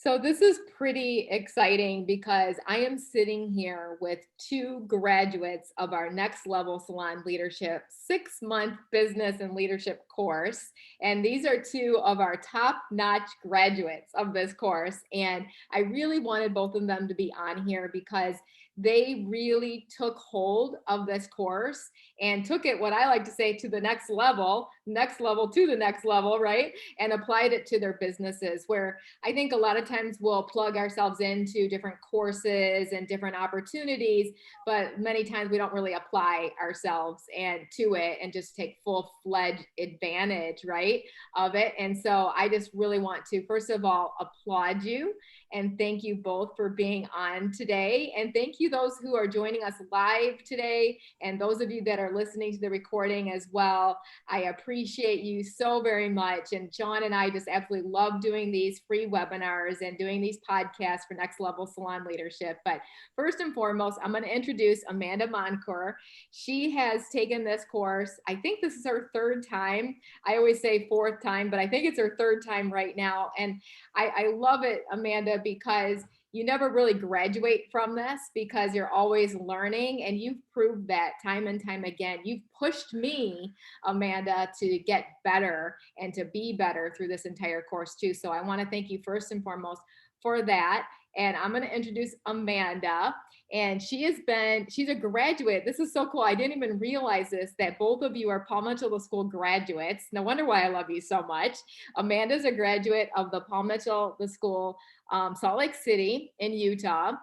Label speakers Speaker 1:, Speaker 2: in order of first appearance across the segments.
Speaker 1: So this is pretty exciting because I am sitting here with two graduates of our Next Level Salon Leadership 6-month business and leadership course. And these are two of our top-notch graduates of this course. And I really wanted both of them to be on here because they really took hold of this course and took it, what I like to say, to the next level to the next level, right? And applied it to their businesses, where I think a lot of times we'll plug ourselves into different courses and different opportunities, but many times we don't really apply ourselves and to it and just take full-fledged advantage, right, of it. And so I just really want to, first of all, applaud you and thank you both for being on today. And thank you those who are joining us live today and those of you that are listening to the recording as well. I appreciate you so very much. And John and I just absolutely love doing these free webinars and doing these podcasts for Next Level Salon Leadership. But first and foremost, I'm going to introduce Amanda Moncur. She has taken this course. I think this is her third time. I always say fourth time, but I think it's her third time right now. And I love it, Amanda, because you never really graduate from this because you're always learning, and you've proved that time and time again. You've pushed me, Amanda, to get better and to be better through this entire course too. So I want to thank you first and foremost for that. And I'm going to introduce Amanda, and she's a graduate. This is so cool. I didn't even realize this, that both of you are Paul Mitchell School graduates. No wonder why I love you so much. Amanda's a graduate of the Paul Mitchell School, Salt Lake City in Utah.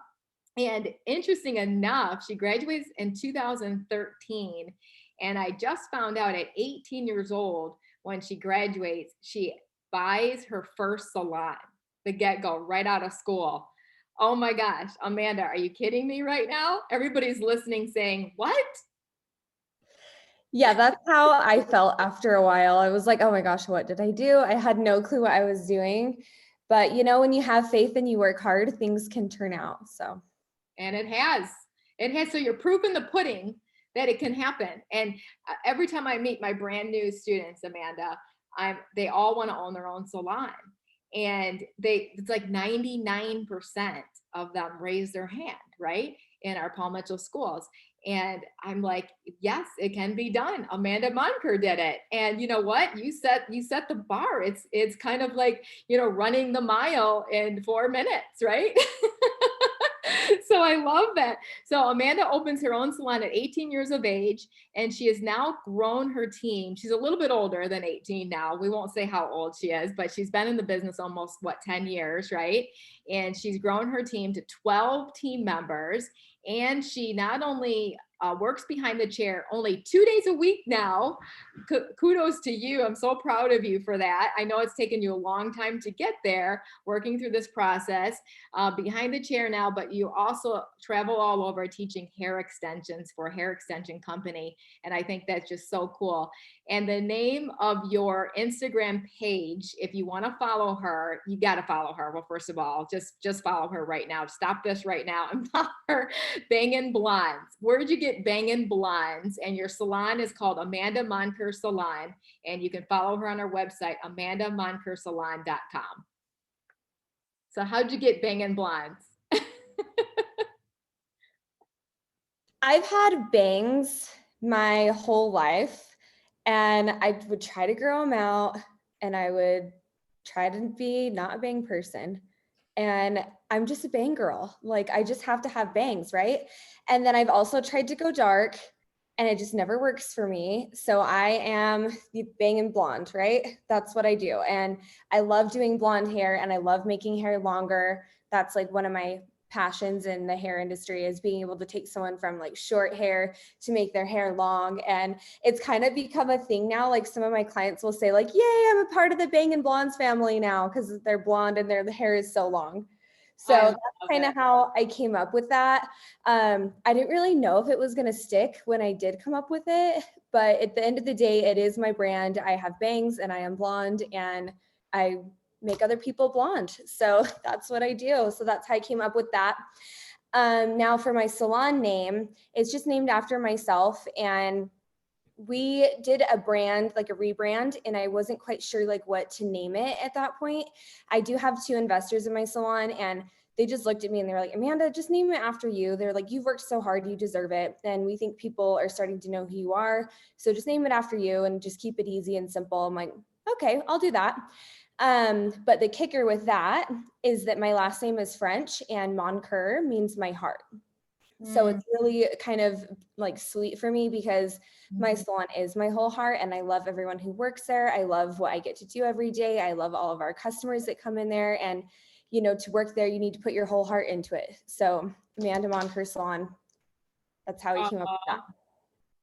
Speaker 1: And interesting enough, she graduates in 2013. And I just found out at 18 years old, when she graduates, she buys her first salon, the get-go, right out of school. Oh my gosh, Amanda, are you kidding me right now? Everybody's listening saying, what?
Speaker 2: Yeah, that's how I felt after a while. I was like, oh my gosh, what did I do? I had no clue what I was doing. But you know, when you have faith and you work hard, things can turn out. So.
Speaker 1: And it has. So you're proof in the pudding that it can happen. And every time I meet my brand new students, Amanda, they all want to own their own salon. And it's like 99% of them raise their hand, right, in our Paul Mitchell schools. And I'm like, yes, it can be done. Amanda Moncur did it. And you know what? You set the bar. It's kind of like, running the mile in 4 minutes, right? So I love that. So Amanda opens her own salon at 18 years of age, and she has now grown her team. She's a little bit older than 18 now. We won't say how old she is, but she's been in the business almost 10 years, right? And she's grown her team to 12 team members. And she not only works behind the chair only 2 days a week now. Kudos to you. I'm so proud of you for that. I know it's taken you a long time to get there, working through this process behind the chair now, but you also travel all over teaching hair extensions for a hair extension company. And I think that's just so cool. And the name of your Instagram page, if you want to follow her, you got to follow her. Well, first of all, just follow her right now. Stop this right now and follow her. Bangin' Blondes. Where'd you get Bangin' Blondes? And your salon is called Amanda Moncur Salon. And you can follow her on her website, amandamoncursalon.com. So how'd you get Bangin' Blondes?
Speaker 2: I've had bangs my whole life, and I would try to grow them out, and I would try to be not a bang person. And I'm just a bang girl. Like, I just have to have bangs, right? And then I've also tried to go dark, and it just never works for me. So I am the banging blonde, right? That's what I do. And I love doing blonde hair, and I love making hair longer. That's like one of my passions in the hair industry, is being able to take someone from like short hair to make their hair long. And it's kind of become a thing now. Like, some of my clients will say like, yay, I'm a part of the Bang and Blondes family now, because they're blonde and the hair is so long. So that's kind of how I came up with that. I didn't really know if it was going to stick when I did come up with it, but at the end of the day, it is my brand. I have bangs and I am blonde, and I make other people blonde. So that's what I do. So that's how I came up with that. Now for my salon name, it's just named after myself. And we did a brand, like a rebrand, and I wasn't quite sure like what to name it at that point. I do have 2 investors in my salon, and they just looked at me and they were like, Amanda, just name it after you. They're like, you've worked so hard, you deserve it. And we think people are starting to know who you are. So just name it after you and just keep it easy and simple. I'm like, okay, I'll do that. But the kicker with that is that my last name is French, and Moncur means my heart. So it's really kind of like sweet for me because my salon is my whole heart, and I love everyone who works there. I love what I get to do every day. I love all of our customers that come in there, and you know, to work there, you need to put your whole heart into it. So Amanda Moncur Salon, that's how we came up with that.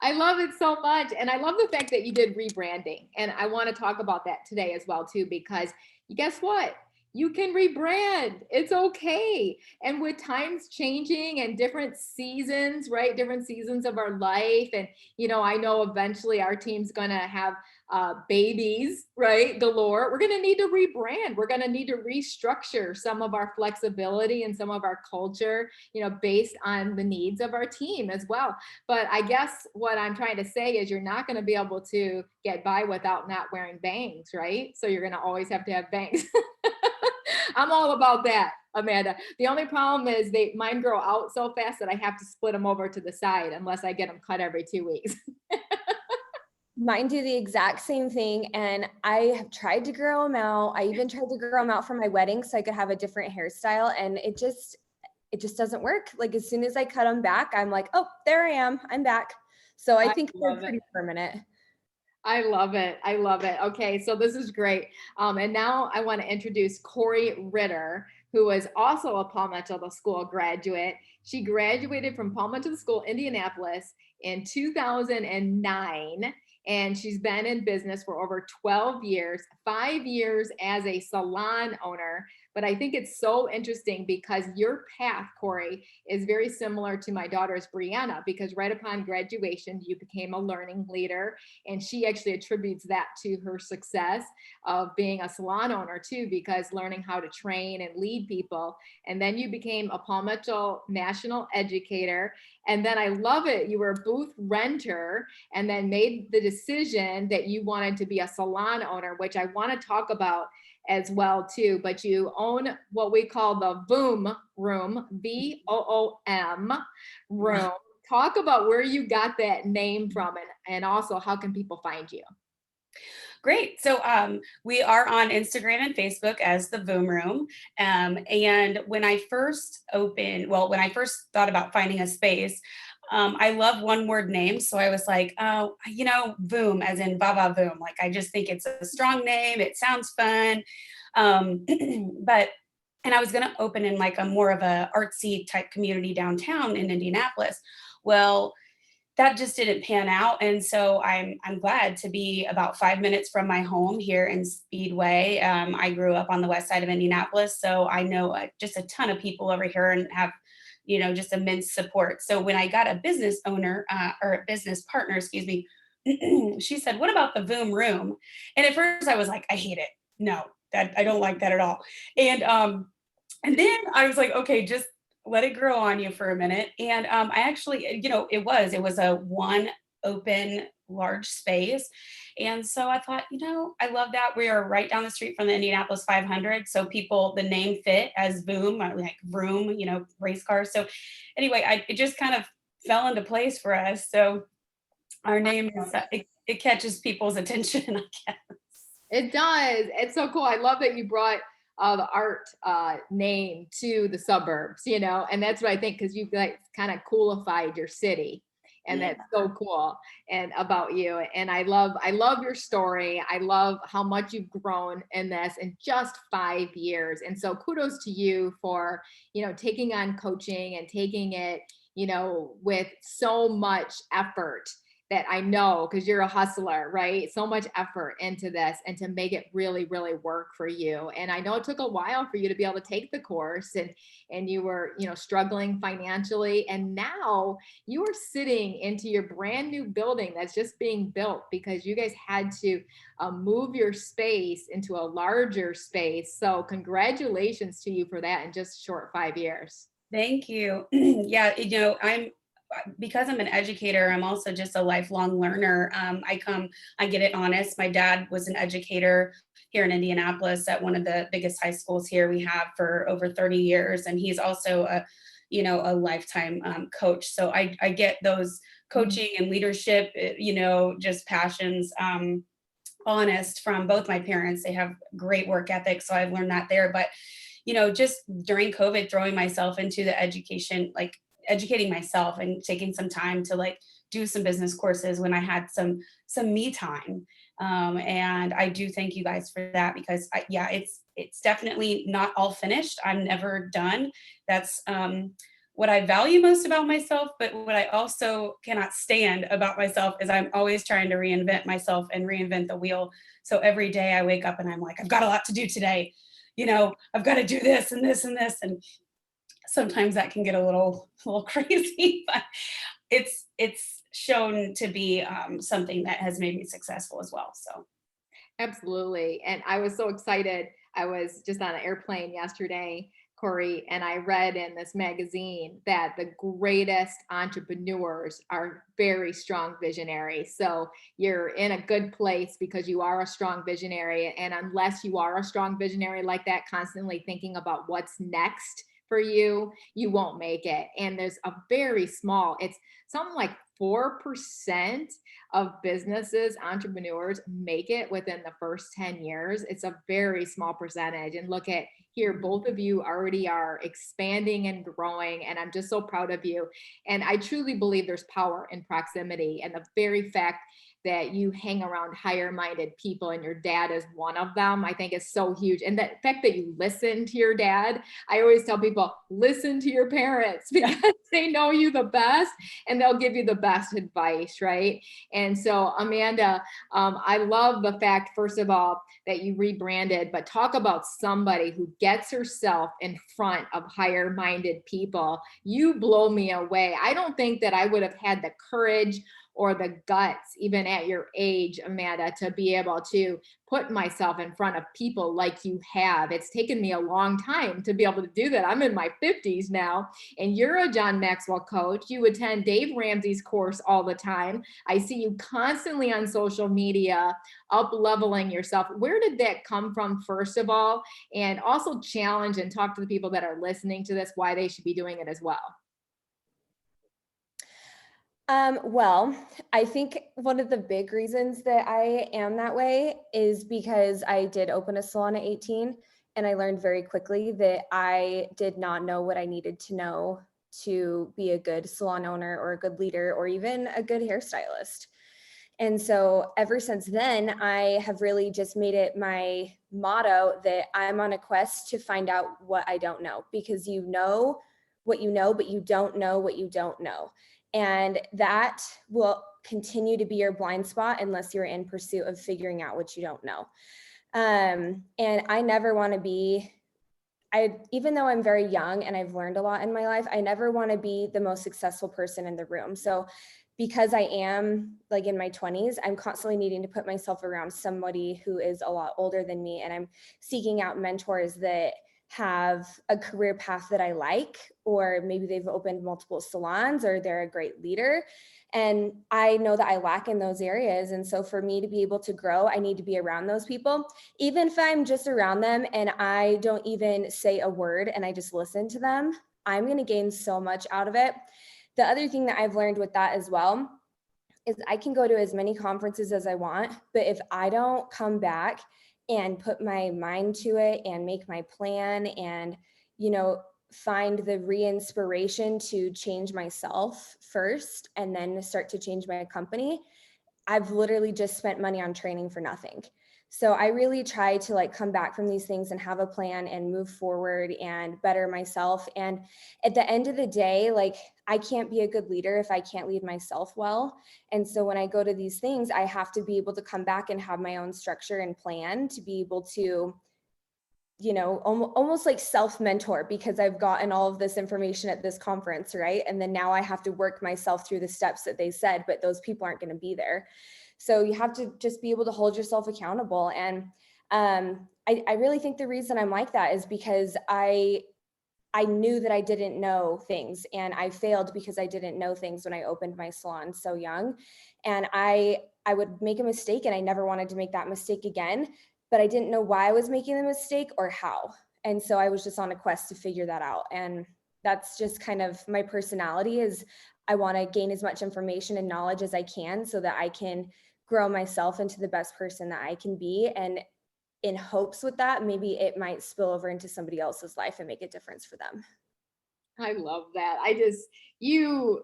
Speaker 1: I love it so much. And I love the fact that you did rebranding. And I want to talk about that today as well, too, because guess what? You can rebrand. It's okay. And with times changing and different seasons, right? Different seasons of our life. And, you know, I know eventually our team's going to have babies, right? Galore. We're going to need to rebrand. We're going to need to restructure some of our flexibility and some of our culture, you know, based on the needs of our team as well. But I guess what I'm trying to say is you're not going to be able to get by without not wearing bangs, right? So you're going to always have to have bangs. I'm all about that, Amanda. The only problem is mine grow out so fast that I have to split them over to the side unless I get them cut every 2 weeks.
Speaker 2: Mine do the exact same thing, and I have tried to grow them out. I even tried to grow them out for my wedding so I could have a different hairstyle, and it just doesn't work. Like as soon as I cut them back, I'm like, oh, there I am. I'm back. So I think they're pretty permanent.
Speaker 1: I love it. I love it. Okay, so this is great. And now I want to introduce Kori Ritter, who is also a Palmetto School graduate. She graduated from Palmetto School, Indianapolis in 2009. And she's been in business for over 12 years, 5 years as a salon owner. But I think it's so interesting because your path, Kori, is very similar to my daughter's Brianna, because right upon graduation, you became a learning leader. And she actually attributes that to her success of being a salon owner too, because learning how to train and lead people. And then you became a Palmetto National Educator. And then I love it, you were a booth renter and then made the decision that you wanted to be a salon owner, which I want to talk about as well too. But you own what we call the Voom Room, VOOM room. Talk about where you got that name from, and also how can people find you?
Speaker 3: Great. So we are on Instagram and Facebook as the Voom Room. And when I first when I first thought about finding a space, I love one word names. So I was like, oh, you know, Voom as in Baba Voom. Like, I just think it's a strong name. It sounds fun. And I was going to open in like a more of a artsy type community downtown in Indianapolis. Well, that just didn't pan out. And so I'm glad to be about 5 minutes from my home here in Speedway. I grew up on the west side of Indianapolis, so I know just a ton of people over here and have, you know, just immense support. So when I got a business owner or a business partner, excuse me, she said, "What about the Voom Room?" And at first I was like, "I hate it. No, that I don't like that at all." And then I was like, "Okay, just let it grow on you for a minute." And I actually, you know, it was a one open large space. And so I thought, you know, I love that. We are right down the street from the Indianapolis 500. So people, the name fit as Voom, like Vroom, you know, race cars. So anyway, it just kind of fell into place for us. So our name is, it catches people's attention, I guess.
Speaker 1: It does. It's so cool. I love that you brought the art name to the suburbs, you know, and that's what I think, because you've like kind of coolified your city, and that's so cool and about you. And I love your story. I love how much you've grown in this in just 5 years. And so kudos to you for, you know, taking on coaching and taking it, you know, with so much effort that I know, because you're a hustler, right? So much effort into this and to make it really, really work for you. And I know it took a while for you to be able to take the course, and you were, you know, struggling financially. And now you are sitting into your brand new building that's just being built because you guys had to move your space into a larger space. So congratulations to you for that in just short 5 years.
Speaker 3: Thank you. Yeah, you know, because I'm an educator, I'm also just a lifelong learner. I get it honest. My dad was an educator here in Indianapolis at one of the biggest high schools here we have for over 30 years. And he's also a lifetime coach. So I get those coaching and leadership, just passions, honest from both my parents. They have great work ethic. So I've learned that there. But, just during COVID, throwing myself into the education, like educating myself and taking some time to like do some business courses when I had some me time. And I do thank you guys for that, because it's definitely not all finished. I'm never done. That's what I value most about myself, but what I also cannot stand about myself is I'm always trying to reinvent myself and reinvent the wheel. So every day I wake up and I'm like, I've got a lot to do today. I've got to do this and this and this. And sometimes that can get a little crazy, but it's shown to be something that has made me successful as well. So
Speaker 1: Absolutely. And I was so excited. I was just on an airplane yesterday, Kori, and I read in this magazine that the greatest entrepreneurs are very strong visionaries. So you're in a good place because you are a strong visionary. And unless you are a strong visionary like that, constantly thinking about what's next for you, you won't make it. And there's a very small, it's something like 4% of businesses, entrepreneurs make it within the first 10 years. It's a very small percentage. And look at here, both of you already are expanding and growing. And I'm just so proud of you. And I truly believe there's power in proximity. And the very fact that you hang around higher minded people and your dad is one of them, I think is so huge. And the fact that you listen to your dad, I always tell people, listen to your parents because they know you the best and they'll give you the best advice, right? And so, Amanda, I love the fact, first of all, that you rebranded, but talk about somebody who gets herself in front of higher minded people. You blow me away. I don't think that I would have had the courage or the guts, even at your age, Amanda, to be able to put myself in front of people like you have. It's taken me a long time to be able to do that. I'm in my 50s now, and you're a John Maxwell coach. You attend Dave Ramsey's course all the time. I see you constantly on social media, up leveling yourself. Where did that come from, first of all? And also challenge and talk to the people that are listening to this, why they should be doing it as well.
Speaker 2: Well, I think one of the big reasons that I am that way is because I did open a salon at 18, and I learned very quickly that I did not know what I needed to know to be a good salon owner or a good leader or even a good hairstylist. And so ever since then, I have really just made it my motto that I'm on a quest to find out what I don't know, because you know what you know, but you don't know what you don't know. And that will continue to be your blind spot unless you're in pursuit of figuring out what you don't know. And I never want to be, even though I'm very young and I've learned a lot in my life, I never want to be the most successful person in the room. So because I am like in my 20s, I'm constantly needing to put myself around somebody who is a lot older than me. And I'm seeking out mentors that have a career path that I like, or maybe they've opened multiple salons or they're a great leader. And I know that I lack in those areas. And so for me to be able to grow, I need to be around those people. Even if I'm just around them and I don't even say a word and I just listen to them, I'm going to gain so much out of it. The other thing that I've learned with that as well is I can go to as many conferences as I want, but if I don't come back and put my mind to it and make my plan and, find the re-inspiration to change myself first and then start to change my company, I've literally just spent money on training for nothing. So I really try to come back from these things and have a plan and move forward and better myself. And at the end of the day, I can't be a good leader if I can't lead myself well. And so when I go to these things, I have to be able to come back and have my own structure and plan to be able to, almost like self-mentor, because I've gotten all of this information at this conference, right? And then now I have to work myself through the steps that they said, but those people aren't going to be there. So you have to just be able to hold yourself accountable. And I really think the reason I'm like that is because I I knew that I didn't know things, and I failed because I didn't know things when I opened my salon so young. And I would make a mistake, and I never wanted to make that mistake again, but I didn't know why I was making the mistake or how. And so I was just on a quest to figure that out. And that's just kind of my personality, is I want to gain as much information and knowledge as I can so that I can grow myself into the best person that I can be. And in hopes with that, maybe it might spill over into somebody else's life and make a difference for them.
Speaker 1: I love that. You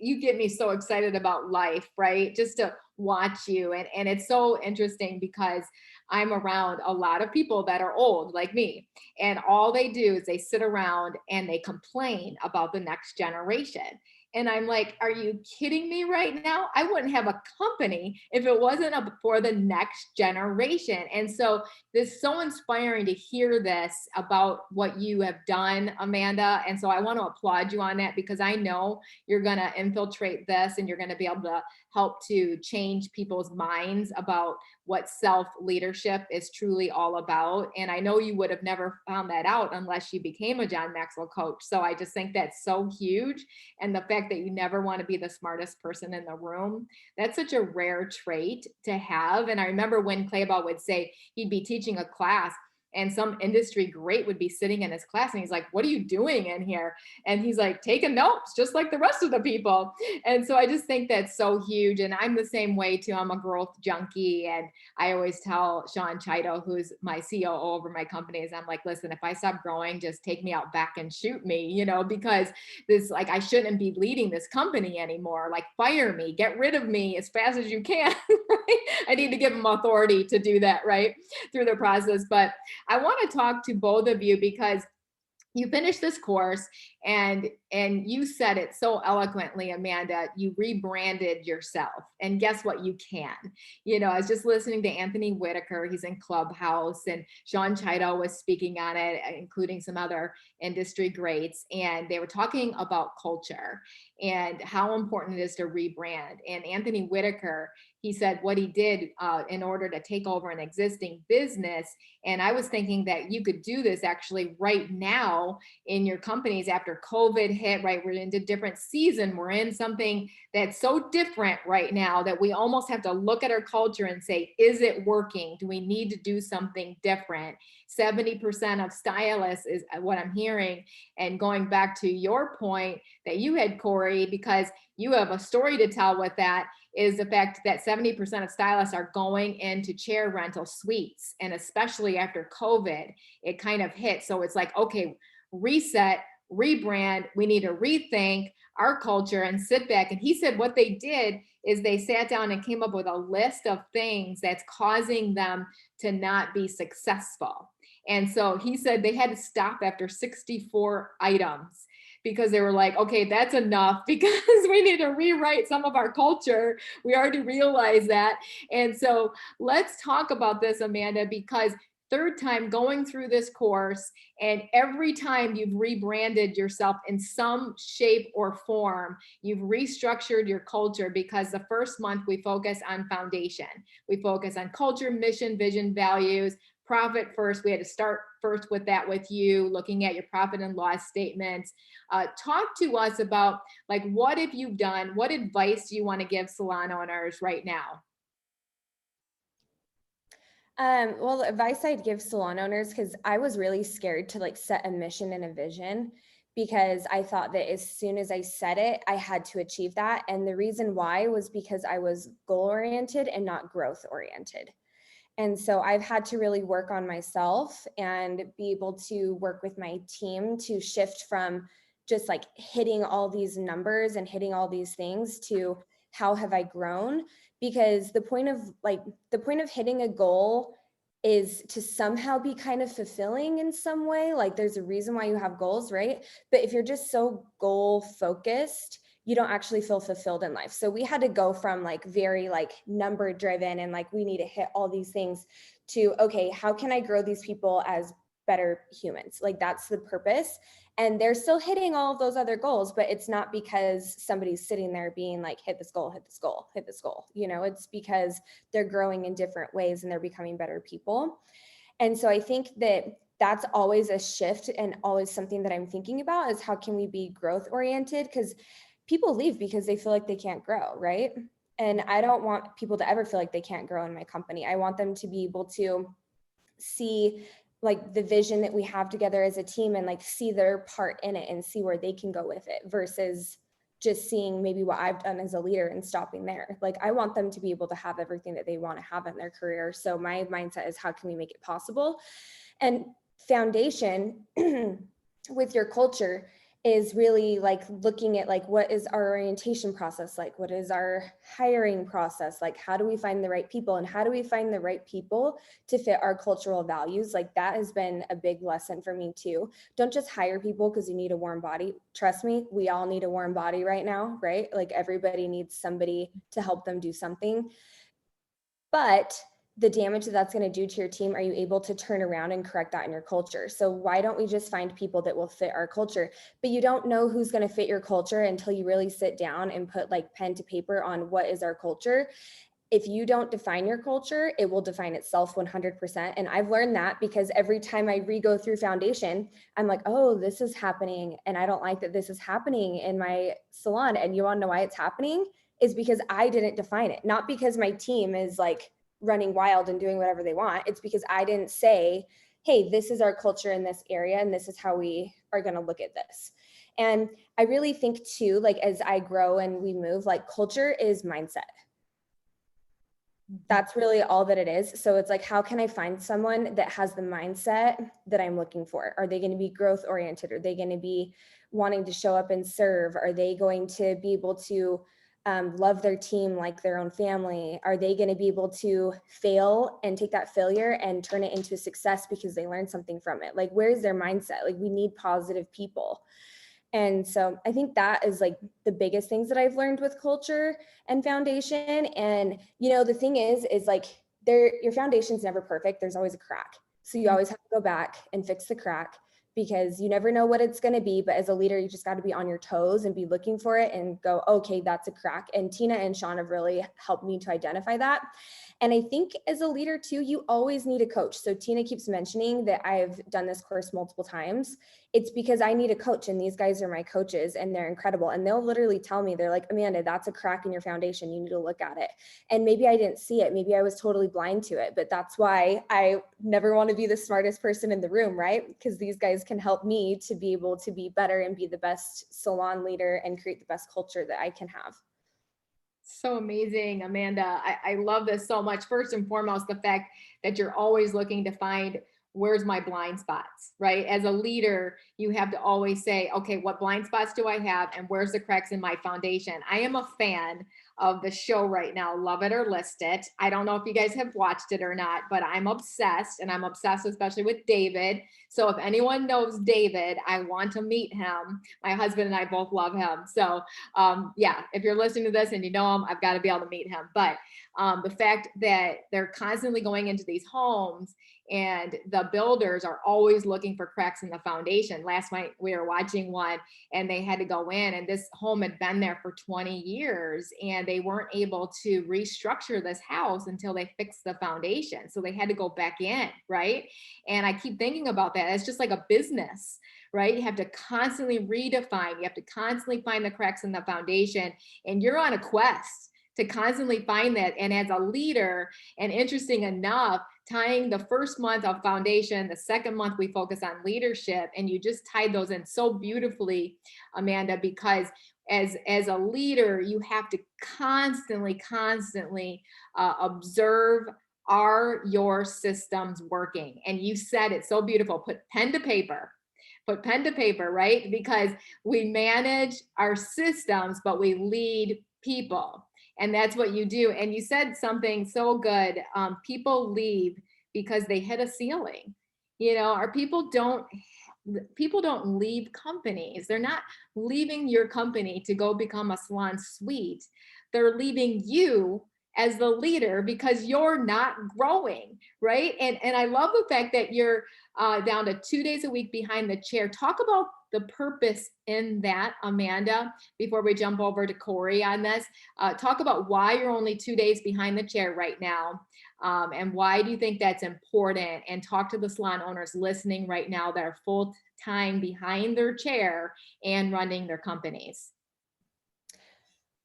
Speaker 1: you get me so excited about life, right? Just to watch you. And it's so interesting because I'm around a lot of people that are old like me. And all they do is they sit around and they complain about the next generation. And I'm like, are you kidding me right now? I wouldn't have a company if it wasn't for the next generation. And so this is so inspiring to hear this about what you have done, Amanda. And so I want to applaud you on that, because I know you're going to infiltrate this and you're going to be able to help to change people's minds about what self-leadership is truly all about. And I know you would have never found that out unless you became a John Maxwell coach. So I just think that's so huge. And the fact that you never want to be the smartest person in the room, that's such a rare trait to have. And I remember when Clayball would say he'd be teaching a class and some industry great would be sitting in his class and he's like, what are you doing in here? And he's like, taking notes just like the rest of the people. And so I just think that's so huge. And I'm the same way too. I'm a growth junkie. And I always tell Sean Chido, who's my COO over my companies, I'm like, listen, if I stop growing, just take me out back and shoot me, because this, like, I shouldn't be leading this company anymore. Like, fire me, get rid of me as fast as you can. Right? I need to give them authority to do that, right, through the process. But I want to talk to both of you because you finished this course and you said it so eloquently, Amanda. You rebranded yourself, and guess what? You can. I was just listening to Anthony Whitaker. He's in Clubhouse, and Sean Chido was speaking on it, including some other industry greats, and they were talking about culture and how important it is to rebrand. And Anthony Whitaker, he said what he did in order to take over an existing business. And I was thinking that you could do this actually right now in your companies after COVID hit, right? We're into different season. We're in something that's so different right now that we almost have to look at our culture and say, is it working? Do we need to do something different? 70% of stylists is what I'm hearing. And going back to your point that you had, Kori, because you have a story to tell with that, is the fact that 70% of stylists are going into chair rental suites. And especially after COVID, it kind of hit. So it's like, okay, reset, rebrand. We need to rethink our culture and sit back. And he said what they did is they sat down and came up with a list of things that's causing them to not be successful. And so he said they had to stop after 64 items, because they were like, okay, that's enough, because we need to rewrite some of our culture. We already realized that. And so let's talk about this, Amanda, because third time going through this course, and every time you've rebranded yourself in some shape or form, you've restructured your culture, because the first month we focus on foundation. We focus on culture, mission, vision, values, profit first. We had to start first with that with you, looking at your profit and loss statements. Talk to us about, like, what have you done? What advice do you want to give salon owners right now?
Speaker 2: Well, the advice I'd give salon owners, because I was really scared to like set a mission and a vision, because I thought that as soon as I said it, I had to achieve that. And the reason why was because I was goal oriented and not growth oriented. And so I've had to really work on myself and be able to work with my team to shift from just like hitting all these numbers and hitting all these things to how have I grown? Because the point of hitting a goal is to somehow be kind of fulfilling in some way. Like, there's a reason why you have goals, right? But if you're just so goal focused, you don't actually feel fulfilled in life. So we had to go from like very like number driven and like we need to hit all these things to, okay, how can I grow these people as better humans? Like, that's the purpose. And they're still hitting all of those other goals, but it's not because somebody's sitting there being like, hit this goal, hit this goal, hit this goal. It's because they're growing in different ways and they're becoming better people. And so I think that that's always a shift and always something that I'm thinking about is how can we be growth oriented? Because people leave because they feel like they can't grow, right? And I don't want people to ever feel like they can't grow in my company. I want them to be able to see like the vision that we have together as a team and like see their part in it and see where they can go with it versus just seeing maybe what I've done as a leader and stopping there. Like I want them to be able to have everything that they want to have in their career. So my mindset is how can we make it possible? And foundation with your culture is really like looking at like what is our orientation process like, what is our hiring process like, how do we find the right people and how do we find the right people to fit our cultural values. Like that has been a big lesson for me too. Don't just hire people because you need a warm body. Trust me, we all need a warm body right now, right? Like everybody needs somebody to help them do something. But the damage that that's going to do to your team, are you able to turn around and correct that in your culture? So why don't we just find people that will fit our culture? But you don't know who's going to fit your culture until you really sit down and put like pen to paper on what is our culture. If you don't define your culture, it will define itself 100%. And I've learned that because every time I re-go through foundation, I'm like, oh, this is happening. And I don't like that this is happening in my salon. And you want to know why it's happening? Is because I didn't define it. Not because my team is like running wild and doing whatever they want. It's because I didn't say, hey, this is our culture in this area and this is how we are going to look at this. And I really think too, like as I grow and we move, like culture is mindset. That's really all that it is. So it's like, how can I find someone that has the mindset that I'm looking for? Are they going to be growth oriented? Are they going to be wanting to show up and serve? Are they going to be able to love their team like their own family? Are they going to be able to fail and take that failure and turn it into a success because they learned something from it? Like, where's their mindset? Like, we need positive people. And so I think that is like the biggest things that I've learned with culture and foundation. And, you know, the thing is like your foundation's never perfect. There's always a crack. So you always have to go back and fix the crack because you never know what it's going to be. But as a leader, you just got to be on your toes and be looking for it and go, okay, that's a crack. And Tina and Sean have really helped me to identify that. And I think as a leader too, you always need a coach. So Tina keeps mentioning that I've done this course multiple times. It's because I need a coach and these guys are my coaches and they're incredible. And they'll literally tell me, they're like, Amanda, that's a crack in your foundation. You need to look at it. And maybe I didn't see it. Maybe I was totally blind to it, but that's why I never want to be the smartest person in the room, right? Because these guys can help me to be able to be better and be the best salon leader and create the best culture that I can have.
Speaker 1: So amazing, Amanda. I love this so much. First and foremost, the fact that you're always looking to find where's my blind spots, right? As a leader, you have to always say, okay, what blind spots do I have and where's the cracks in my foundation? I am a fan of the show right now, Love It or List It. I don't know if you guys have watched it or not, but I'm obsessed, and I'm obsessed especially with David. So if anyone knows David, I want to meet him. My husband and I both love him. So yeah, if you're listening to this and you know him, I've got to be able to meet him. But the fact that they're constantly going into these homes and the builders are always looking for cracks in the foundation. Last night we were watching one and they had to go in, and this home had been there for 20 years and they weren't able to restructure this house until they fixed the foundation. So they had to go back in, right? And I keep thinking about that. It's just like a business, right? You have to constantly redefine, you have to constantly find the cracks in the foundation, and you're on a quest to constantly find that. And as a leader, and interesting enough, tying the first month of foundation, the second month we focus on leadership, and you just tied those in so beautifully, Amanda, because as a leader, you have to constantly observe, are your systems working? And you said it so beautiful, put pen to paper, right? Because we manage our systems, but we lead people. And that's what you do. And you said something so good. People leave because they hit a ceiling. You know, our people don't leave companies. They're not leaving your company to go become a salon suite. They're leaving you as the leader because you're not growing, right? And I love the fact that you're down to 2 days a week behind the chair. Talk about the purpose in that, Amanda, before we jump over to Kori on this. Talk about why you're only 2 days behind the chair right now. And why do you think that's important? And talk to the salon owners listening right now that are full time behind their chair and running their companies.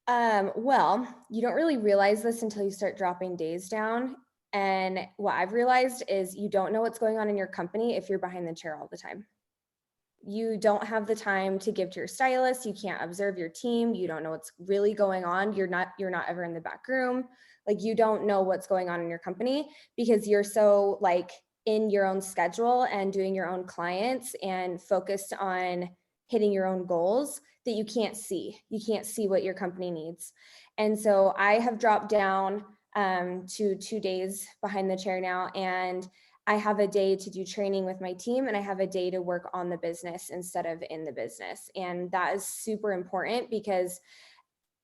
Speaker 2: Well, you don't really realize this until you start dropping days down. And what I've realized is you don't know what's going on in your company if you're behind the chair all the time. You don't have the time to give to your stylist. You can't observe your team. You don't know what's really going on. You're not ever in the back room. Like, you don't know what's going on in your company because you're so like in your own schedule and doing your own clients and focused on hitting your own goals that you can't see what your company needs. And so I have dropped down to 2 days behind the chair now, and I have a day to do training with my team, and I have a day to work on the business instead of in the business. And that is super important because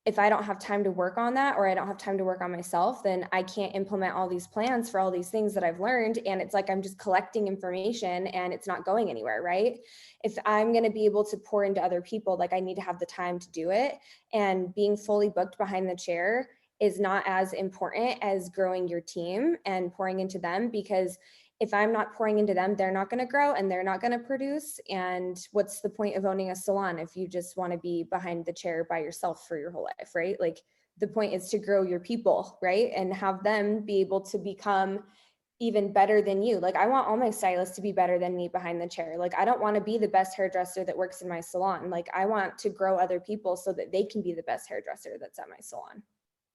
Speaker 2: if I don't have time to work on that, or I don't have time to work on myself, then I can't implement all these plans for all these things that I've learned. And it's like I'm just collecting information and it's not going anywhere, right? If I'm going to be able to pour into other people, like, I need to have the time to do it. And being fully booked behind the chair is not as important as growing your team and pouring into them, because if I'm not pouring into them, they're not going to grow and they're not going to produce. And what's the point of owning a salon if you just want to be behind the chair by yourself for your whole life, right? Like, the point is to grow your people, right? And have them be able to become even better than you. Like, I want all my stylists to be better than me behind the chair. Like, I don't want to be the best hairdresser that works in my salon. Like, I want to grow other people so that they can be the best hairdresser that's at my salon.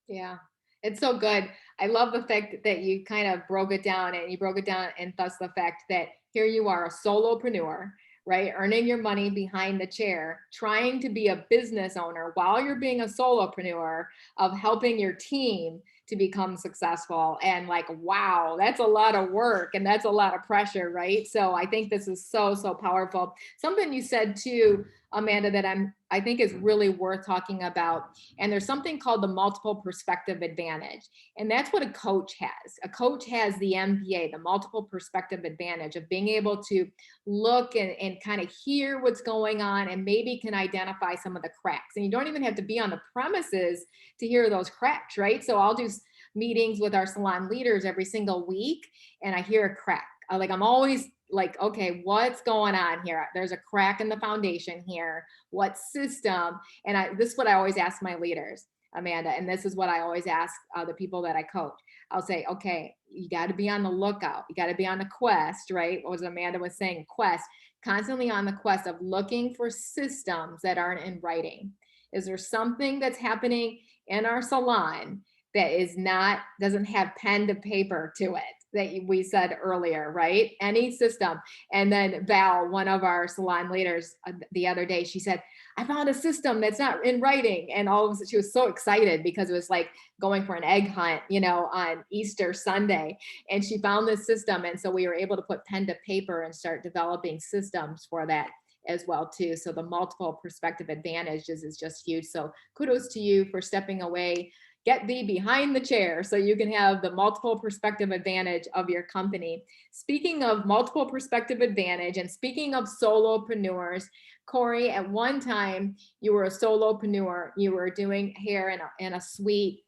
Speaker 1: Yeah, it's so good. I love the fact that you kind of broke it down, and you broke it down, and thus the fact that here you are, a solopreneur, right? Earning your money behind the chair, trying to be a business owner while you're being a solopreneur, of helping your team to become successful. And like, wow, that's a lot of work and that's a lot of pressure, right? So I think this is so, so powerful. Something you said too, Amanda, that I think is really worth talking about. And there's something called the multiple perspective advantage. And that's what a coach has. A coach has the MPA, the multiple perspective advantage, of being able to look and kind of hear what's going on, and maybe can identify some of the cracks. And you don't even have to be on the premises to hear those cracks, right? So I'll do meetings with our salon leaders every single week, and I hear a crack. I'm always like, okay, what's going on here? There's a crack in the foundation here. What system? And this is what I always ask my leaders, Amanda, and this is what I always ask the people that I coach. I'll say, okay, you got to be on the lookout. You got to be on the quest, right? What was Amanda was saying, quest, constantly on the quest of looking for systems that aren't in writing. Is there something that's happening in our salon that doesn't have pen to paper to it, that we said earlier, right? Any system. And then Val, one of our salon leaders, the other day, she said, I found a system that's not in writing. And all of a sudden, she was so excited because it was like going for an egg hunt, on Easter Sunday. And she found this system. And so we were able to put pen to paper and start developing systems for that as well too. So the multiple perspective advantages is just huge. So kudos to you for stepping away. Get thee behind the chair so you can have the multiple perspective advantage of your company. Speaking of multiple perspective advantage, and speaking of solopreneurs, Kori, at one time you were a solopreneur. You were doing hair in a suite,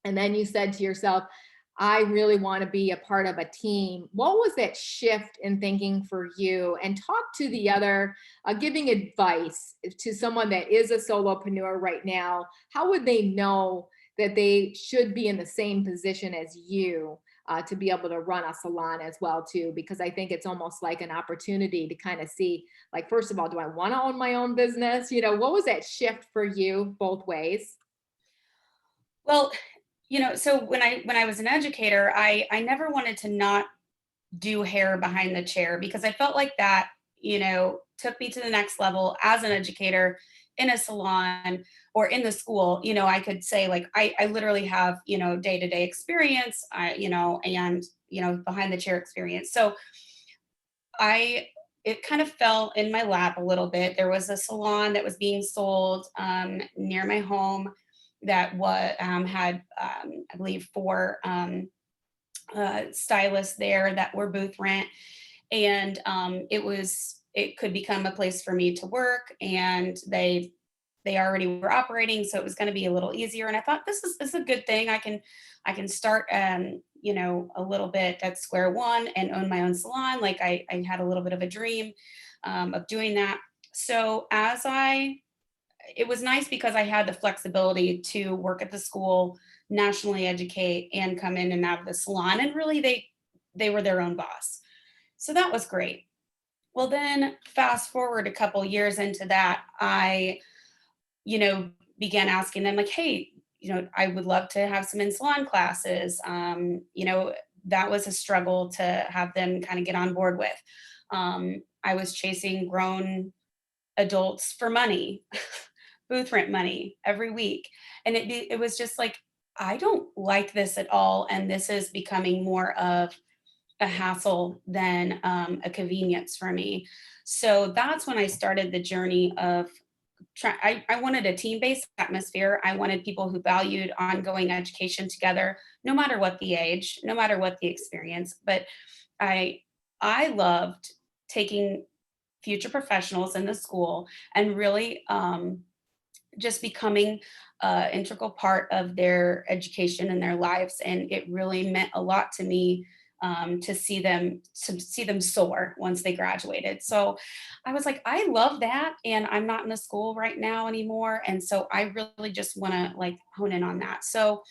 Speaker 1: and then you said to yourself, I really want to be a part of a team. What was that shift in thinking for you? And talk to the other, giving advice to someone that is a solopreneur right now. How would they know that they should be in the same position as you to be able to run a salon as well too? Because I think it's almost like an opportunity to kind of see, like, first of all, do I want to own my own business? What was that shift for you both ways?
Speaker 3: Well, so when I was an educator, I never wanted to not do hair behind the chair, because I felt like that, took me to the next level as an educator in a salon or in the school. I could say, like, I literally have, day-to-day experience, and, behind the chair experience. So it kind of fell in my lap a little bit. There was a salon that was being sold near my home. that had, I believe, 4 stylists there that were booth rent. And it could become a place for me to work, and they already were operating, so it was going to be a little easier. And I thought, this is a good thing. I can start, a little bit at square one and own my own salon. Like I had a little bit of a dream of doing that. So it was nice because I had the flexibility to work at the school, nationally educate, and come in and out of the salon. And really, they were their own boss. So that was great. Well, then fast forward a couple years into that, I began asking them, like, hey, I would love to have some in salon classes. That was a struggle to have them kind of get on board with. I was chasing grown adults for money, booth rent money every week. And it was just like, I don't like this at all. And this is becoming more of a hassle than a convenience for me. So that's when I started the journey of I wanted a team-based atmosphere. I wanted people who valued ongoing education together, no matter what the age, no matter what the experience. But I loved taking future professionals in the school and really just becoming an integral part of their education and their lives. And it really meant a lot to me to see them soar once they graduated. So I was like, I love that, and I'm not in the school right now anymore, and so I really just want to like hone in on that. So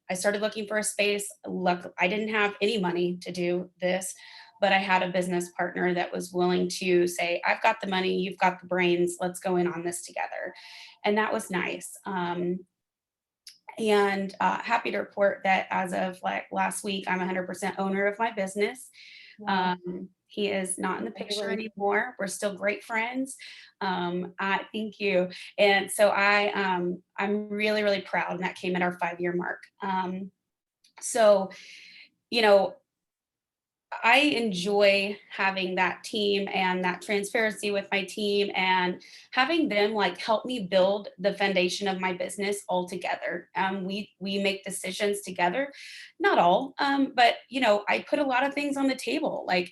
Speaker 3: I started looking for a space. Look, I didn't have any money to do this, but I had a business partner that was willing to say, I've got the money, you've got the brains, let's go in on this together. And that was nice. And happy to report that as of like last week, I'm 100% owner of my business.
Speaker 1: Wow.
Speaker 3: He is not in the picture anymore. We're still great friends. I thank you. And so I'm really, really proud, and that came at our 5-year mark. So, you know, I enjoy having that team and that transparency with my team, and having them like help me build the foundation of my business all together. We make decisions together, not all, but I put a lot of things on the table. Like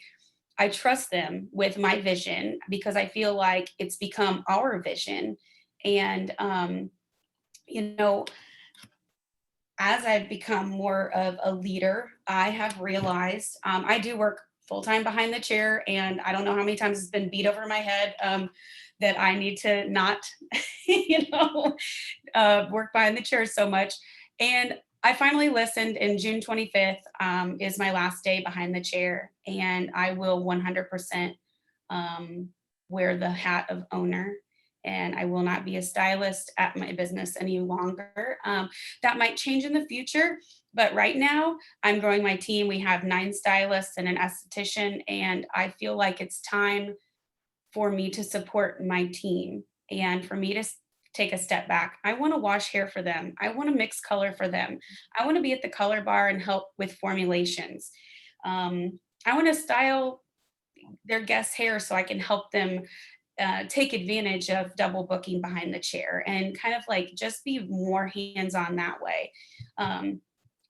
Speaker 3: I trust them with my vision because I feel like it's become our vision. And as I've become more of a leader, I have realized I do work full time behind the chair, and I don't know how many times it's been beat over my head that I need to not, work behind the chair so much. And I finally listened, and June 25th is my last day behind the chair, and I will 100% wear the hat of owner, and I will not be a stylist at my business any longer. That might change in the future, but right now I'm growing my team. We have 9 stylists and an esthetician, and I feel like it's time for me to support my team and for me to take a step back. I want to wash hair for them. I want to mix color for them. I want to be at the color bar and help with formulations. I want to style their guests' hair so I can help them take advantage of double booking behind the chair, and kind of like just be more hands-on that way.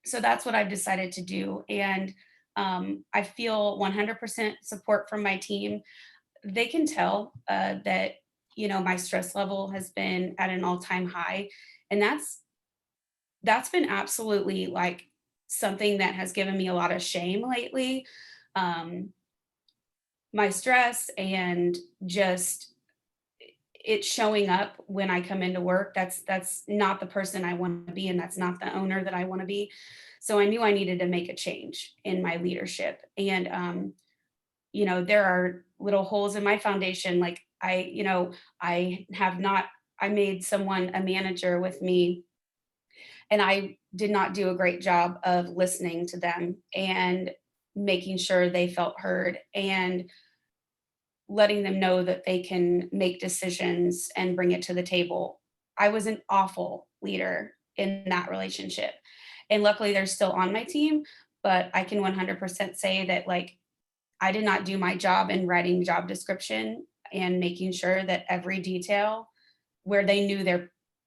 Speaker 3: So that's what I've decided to do. And I feel 100% support from my team. They can tell that, my stress level has been at an all-time high. And that's been absolutely like something that has given me a lot of shame lately. My stress and just it showing up when I come into work, that's not the person I want to be, and that's not the owner that I want to be. So I knew I needed to make a change in my leadership. And there are little holes in my foundation. Like I made someone a manager with me, and I did not do a great job of listening to them and making sure they felt heard, and letting them know that they can make decisions and bring it to the table. I was an awful leader in that relationship. And luckily they're still on my team, but I can 100% say that like I did not do my job in writing job description and making sure that every detail where they knew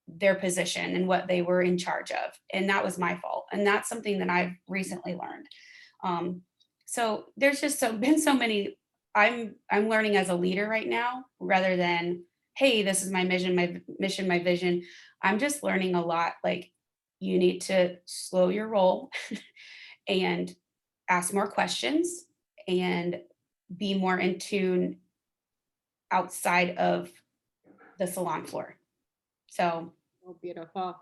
Speaker 3: their position and what they were in charge of. And that was my fault. And that's something that I've recently learned. So there's just been so many, I'm learning as a leader right now, rather than, hey, this is my mission, my vision. I'm just learning a lot. Like, you need to slow your roll and ask more questions and be more in tune outside of the salon floor. So
Speaker 1: Oh, beautiful.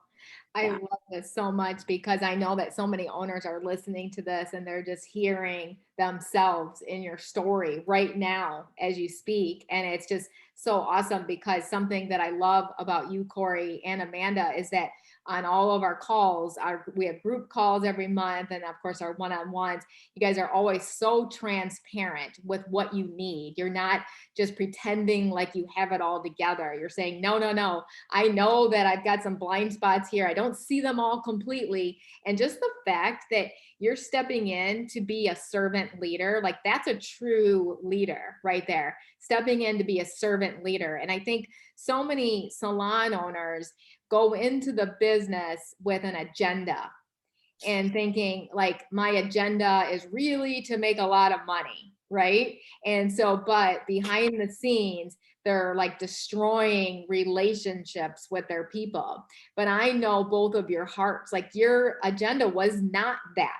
Speaker 1: I
Speaker 3: yeah.
Speaker 1: love this so much because I know that so many owners are listening to this and they're just hearing themselves in your story right now as you speak. And it's just so awesome because something that I love about you, Kori and Amanda, is that on all of our calls, we have group calls every month, and of course our one-on-ones, you guys are always so transparent with what you need. You're not just pretending like you have it all together. You're saying, no, no, no. I know that I've got some blind spots here. I don't see them all completely. And just the fact that you're stepping in to be a servant leader, like that's a true leader right there, stepping in to be a servant leader. And I think so many salon owners go into the business with an agenda and thinking like, my agenda is really to make a lot of money, right? And so, but behind the scenes, they're like destroying relationships with their people. But I know both of your hearts, like your agenda was not that.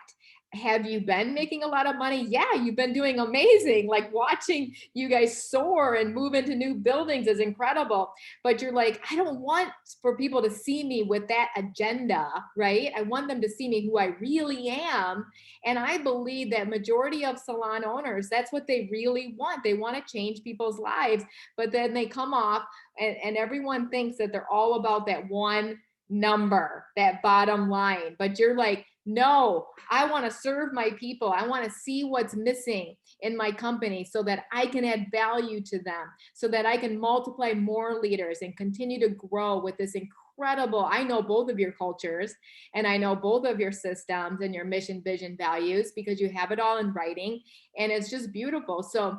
Speaker 1: Have you been making a lot of money? Yeah, you've been doing amazing. Like watching you guys soar and move into new buildings is incredible. But you're like, I don't want for people to see me with that agenda, right? I want them to see me who I really am. And I believe that majority of salon owners, that's what they really want. They want to change people's lives, but then they come off and everyone thinks that they're all about that one number, that bottom line. But you're like, no, I want to serve my people. I want to see what's missing in my company so that I can add value to them, so that I can multiply more leaders and continue to grow with this incredible. I know both of your cultures and I know both of your systems and your mission, vision, values, because you have it all in writing and it's just beautiful. So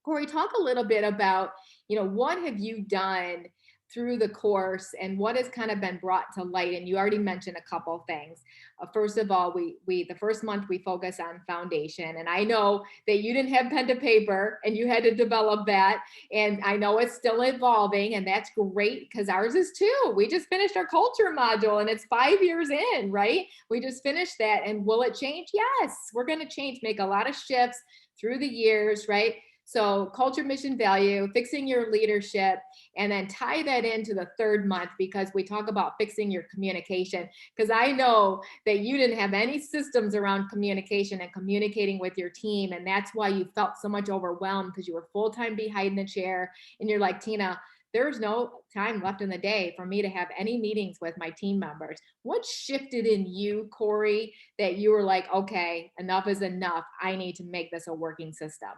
Speaker 1: Kori, talk a little bit about, what have you done through the course and what has kind of been brought to light? And you already mentioned a couple things. First of all, we the first month we focus on foundation, and I know that you didn't have pen to paper and you had to develop that, and I know it's still evolving, and that's great because ours is too. We just finished our culture module and it's 5 years in, right? We just finished that, and will it change? Yes, we're going to change, make a lot of shifts through the years, right? So culture, mission, value, fixing your leadership, and then tie that into the third month because we talk about fixing your communication. Because I know that you didn't have any systems around communication and communicating with your team. And that's why you felt so much overwhelmed because you were full-time behind the chair. And you're like, Tina, there's no time left in the day for me to have any meetings with my team members. What shifted in you, Kori, that you were like, okay, enough is enough. I need to make this a working system?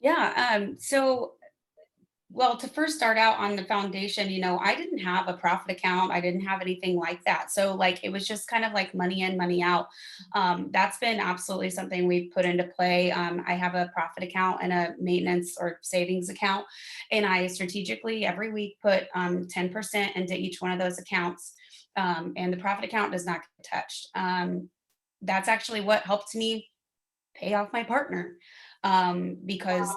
Speaker 3: Yeah. Well, to first start out on the foundation, I didn't have a profit account. I didn't have anything like that. So like, it was just kind of like money in, money out. That's been absolutely something we've put into play. I have a profit account and a maintenance or savings account. And I strategically every week put 10% into each one of those accounts. And the profit account does not get touched. That's actually what helped me pay off my partner. Because,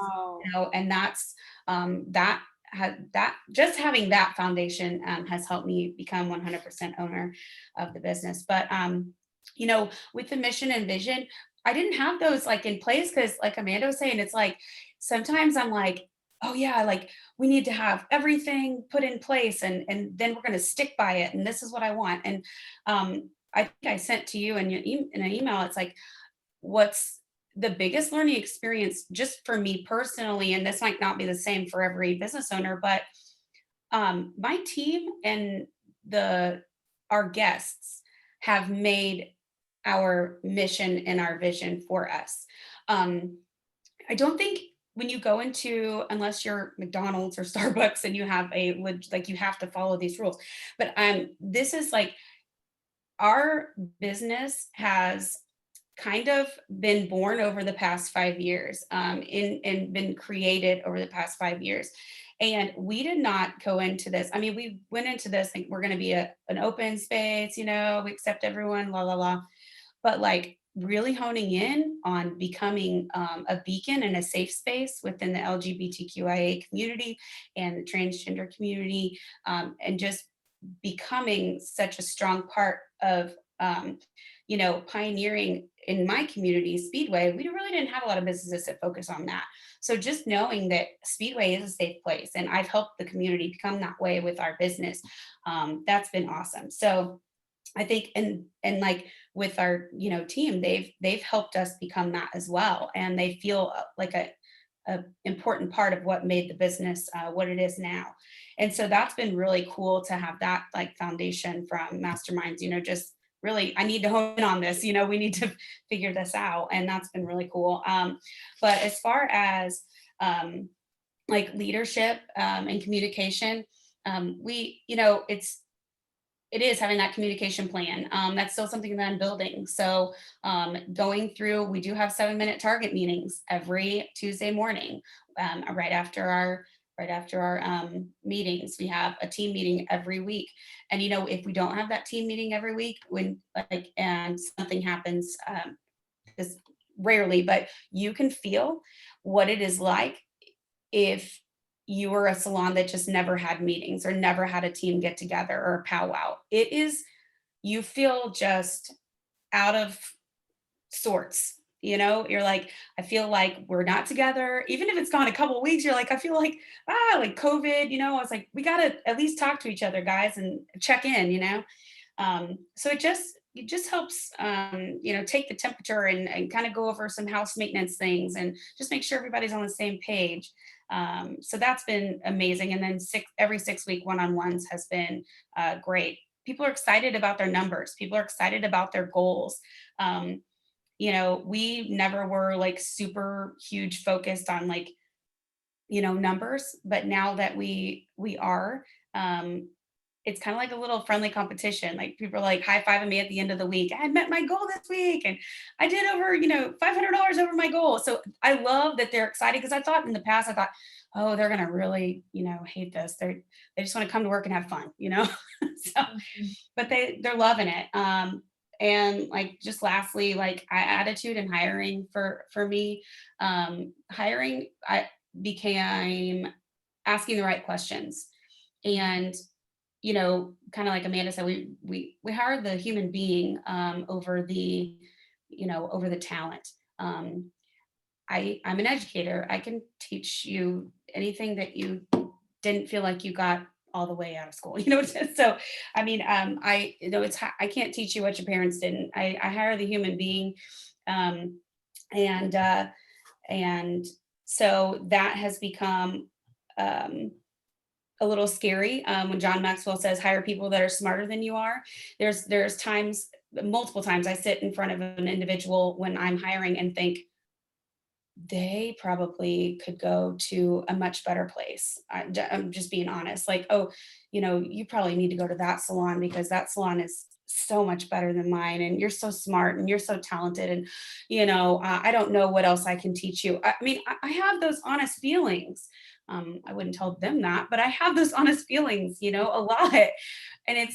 Speaker 1: Wow.
Speaker 3: and that's, that just having that foundation has helped me become 100% owner of the business. But with the mission and vision, I didn't have those like in place because, like Amanda was saying, it's like sometimes I'm like, oh yeah, like we need to have everything put in place, and then we're going to stick by it, and this is what I want. And I think I sent to you in an email. It's like, what's the biggest learning experience just for me personally, and this might not be the same for every business owner, but my team and our guests have made our mission and our vision for us. I don't think when you go into, unless you're McDonald's or Starbucks and you have you have to follow these rules, but this is like, our business has kind of been born over the past 5 years, and been created over the past 5 years. And we did not go into this. I mean, we went into this think we're going to be an open space, we accept everyone, la, la, la. But like really honing in on becoming a beacon and a safe space within the LGBTQIA community and the transgender community, and just becoming such a strong part of, pioneering in my community, Speedway. We really didn't have a lot of businesses that focus on that. So just knowing that Speedway is a safe place, and I've helped the community become that way with our business, that's been awesome. So I think, and like with our, team, they've helped us become that as well. And they feel like a important part of what made the business what it is now. And so that's been really cool to have that like foundation from masterminds, just really, I need to hone in on this, we need to figure this out. And that's been really cool. But as far as like leadership and communication, it is having that communication plan. That's still something that I'm building. So going through, we do have 7-minute target meetings every Tuesday morning, right after our meetings. We have a team meeting every week. And if we don't have that team meeting every week, and something happens, because rarely, but you can feel what it is like if you were a salon that just never had meetings or never had a team get together or a powwow. You feel just out of sorts. You're like, I feel like we're not together. Even if it's gone a couple of weeks, you're like, I feel like, like COVID, I was like, we got to at least talk to each other, guys, and check in, so it just helps, take the temperature and kind of go over some house maintenance things and just make sure everybody's on the same page. So that's been amazing. And then every 6-week one-on-ones has been great. People are excited about their numbers. People are excited about their goals. We never were like super huge focused on like, numbers, but now that we are, it's kind of like a little friendly competition. Like people are like high-fiving me at the end of the week. I met my goal this week and I did over, $500 over my goal. So I love that they're excited, because I thought in the past, oh, they're going to really, hate this. They just want to come to work and have fun, so, but they're loving it. And like, just lastly, like attitude and hiring for me, hiring, I became asking the right questions. And kind of like Amanda said, we hire the human being over the talent. I'm an educator. I can teach you anything that you didn't feel like you got all the way out of school, So, I mean, I can't teach you what your parents didn't. I hire the human being, and so that has become a little scary. When John Maxwell says hire people that are smarter than you are, there's times, multiple times, I sit in front of an individual when I'm hiring and think they probably could go to a much better place. I'm just being honest. Like, oh, you probably need to go to that salon because that salon is so much better than mine, and you're so smart and you're so talented, and I don't know what else I can teach you. I mean, I have those honest feelings. I wouldn't tell them that, but I have those honest feelings, a lot. And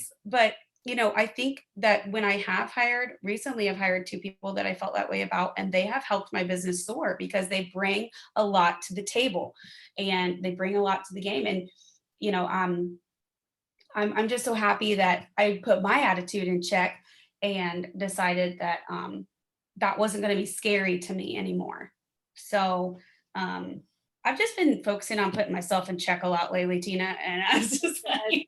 Speaker 3: I think that when I have hired recently, I've hired 2 people that I felt that way about, and they have helped my business soar because they bring a lot to the table and they bring a lot to the game. And, I'm just so happy that I put my attitude in check and decided that that wasn't going to be scary to me anymore. So, I've just been focusing on putting myself in check a lot lately, Tina. And I was just like,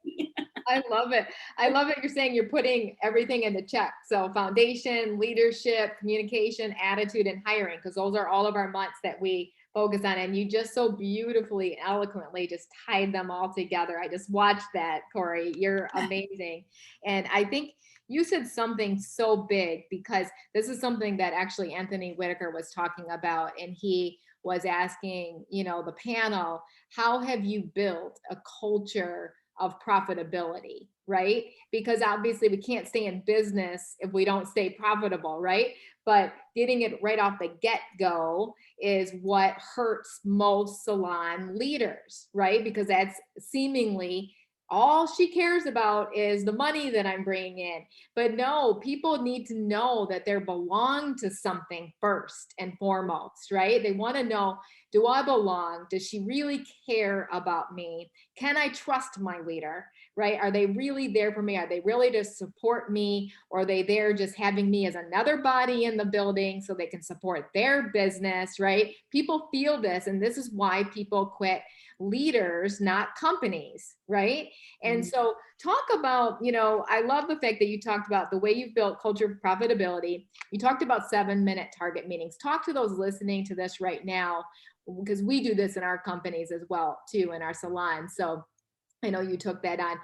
Speaker 1: I love it. I love it. You're saying you're putting everything into check. So foundation, leadership, communication, attitude, and hiring, because those are all of our months that we focus on. And you just so beautifully and eloquently just tied them all together. I just watched that, Kori. You're amazing. And I think you said something so big, because this is something that actually Anthony Whitaker was talking about. And he was asking, the panel, how have you built a culture of profitability, right? Because obviously we can't stay in business if we don't stay profitable, right? But getting it right off the get-go is what hurts most salon leaders, right? Because that's seemingly all she cares about is the money that I'm bringing in. But no, people need to know that they belong to something first and foremost, right? They want to know, do I belong? Does she really care about me? Can I trust my leader, right? Are they really there for me? Are they really to support me? Or are they there just having me as another body in the building so they can support their business, right? People feel this, and this is why people quit leaders, not companies, right? And so talk about, I love the fact that you talked about the way you've built culture of profitability. You talked about 7-minute target meetings. Talk to those listening to this right now, because we do this in our companies as well too, in our salons. So I know you took that on.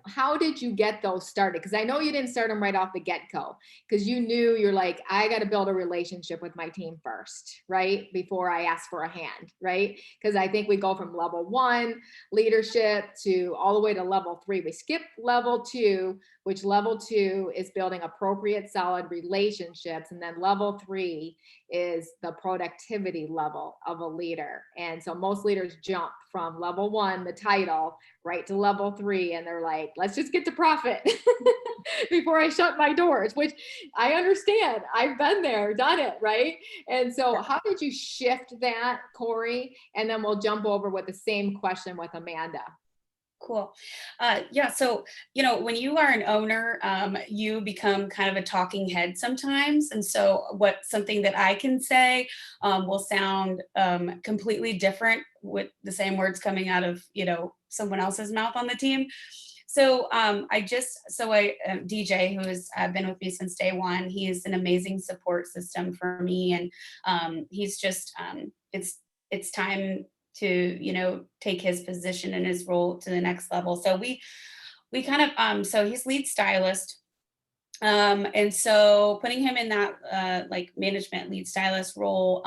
Speaker 1: How did you get those started? Because I know you didn't start them right off the get-go, because you knew, you're like, I got to build a relationship with my team first, right? Before I ask for a hand, right? Because I think we go from level 1 leadership to all the way to level 3. We skip level 2, which level 2 is building appropriate, solid relationships. And then level 3 is the productivity level of a leader. And so most leaders jump from level 1, the title, right to level 3. And they're like, let's just get to profit before I shut my doors, which I understand. I've been there, done it, right? And so how did you shift that, Kori? And then we'll jump over with the same question with Amanda.
Speaker 3: Cool. Yeah. So, when you are an owner, you become kind of a talking head sometimes. And so something that I can say will sound completely different with the same words coming out of, someone else's mouth on the team. So DJ, who has been with me since day one, he's an amazing support system for me. And he's just, it's time to, take his position and his role to the next level. So we kind of, so he's lead stylist. And so putting him in that like management lead stylist role,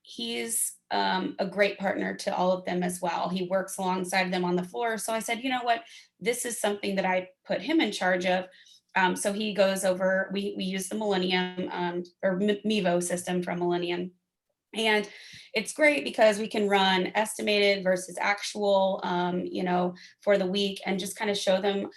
Speaker 3: he's a great partner to all of them as well. He works alongside them on the floor. So I said, you know what, this is something that I put him in charge of. So he goes over, we use the Millennium or Mevo system from Millennium. And it's great because we can run estimated versus actual, for the week, and just kind of show them,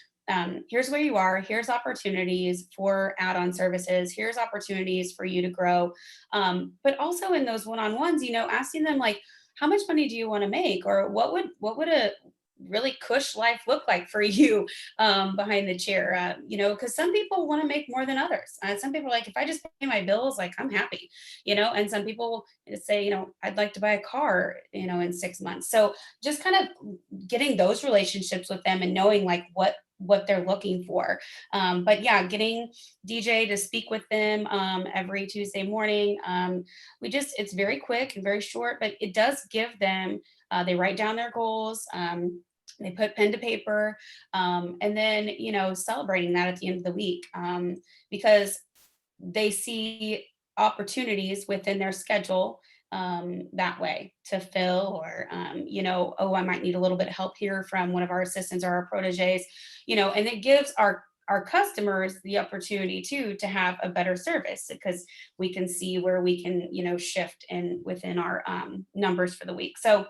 Speaker 3: here's where you are, here's opportunities for add-on services, here's opportunities for you to grow. But also in those one-on-ones, asking them like, how much money do you want to make? Or what would a really cush life look like for you behind the chair? Because some people want to make more than others. Some people are like, if I just pay my bills, like I'm happy, and some people say, I'd like to buy a car, in 6 months. So just kind of getting those relationships with them and knowing like what they're looking for. But yeah, getting DJ to speak with them every Tuesday morning. It's very quick and very short, but it does give them, they write down their goals. They put pen to paper, and then, celebrating that at the end of the week, because they see opportunities within their schedule that way to fill, or, oh, I might need a little bit of help here from one of our assistants or our proteges, and it gives our customers the opportunity to have a better service, because we can see where we can, shift within our numbers for the week. So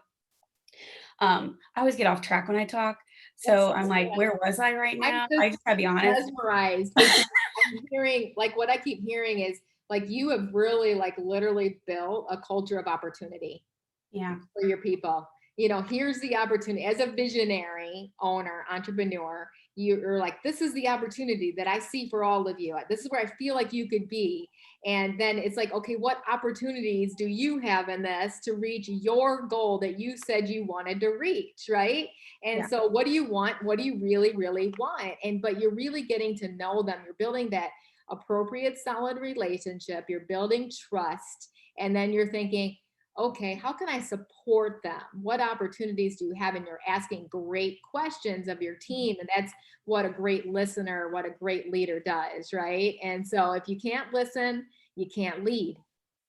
Speaker 3: I always get off track when I talk. So I'm like, where was I right now? I just gotta be honest.
Speaker 1: Mesmerized. I'm hearing, like, what I keep hearing is like, you have really like literally built a culture of opportunity.
Speaker 3: Yeah.
Speaker 1: For your people. Here's the opportunity. As a visionary owner, entrepreneur, you're like, this is the opportunity that I see for all of you. This is where I feel like you could be. And then it's like, okay, what opportunities do you have in this to reach your goal that you said you wanted to reach, right? And so what do you want? What do you really, really want? But you're really getting to know them. You're building that appropriate, solid relationship. You're building trust. And then you're thinking, okay, how can I support them? What opportunities do you have? And you're asking great questions of your team. And that's what a great listener, what a great leader does, right? And so if you can't listen, you can't lead.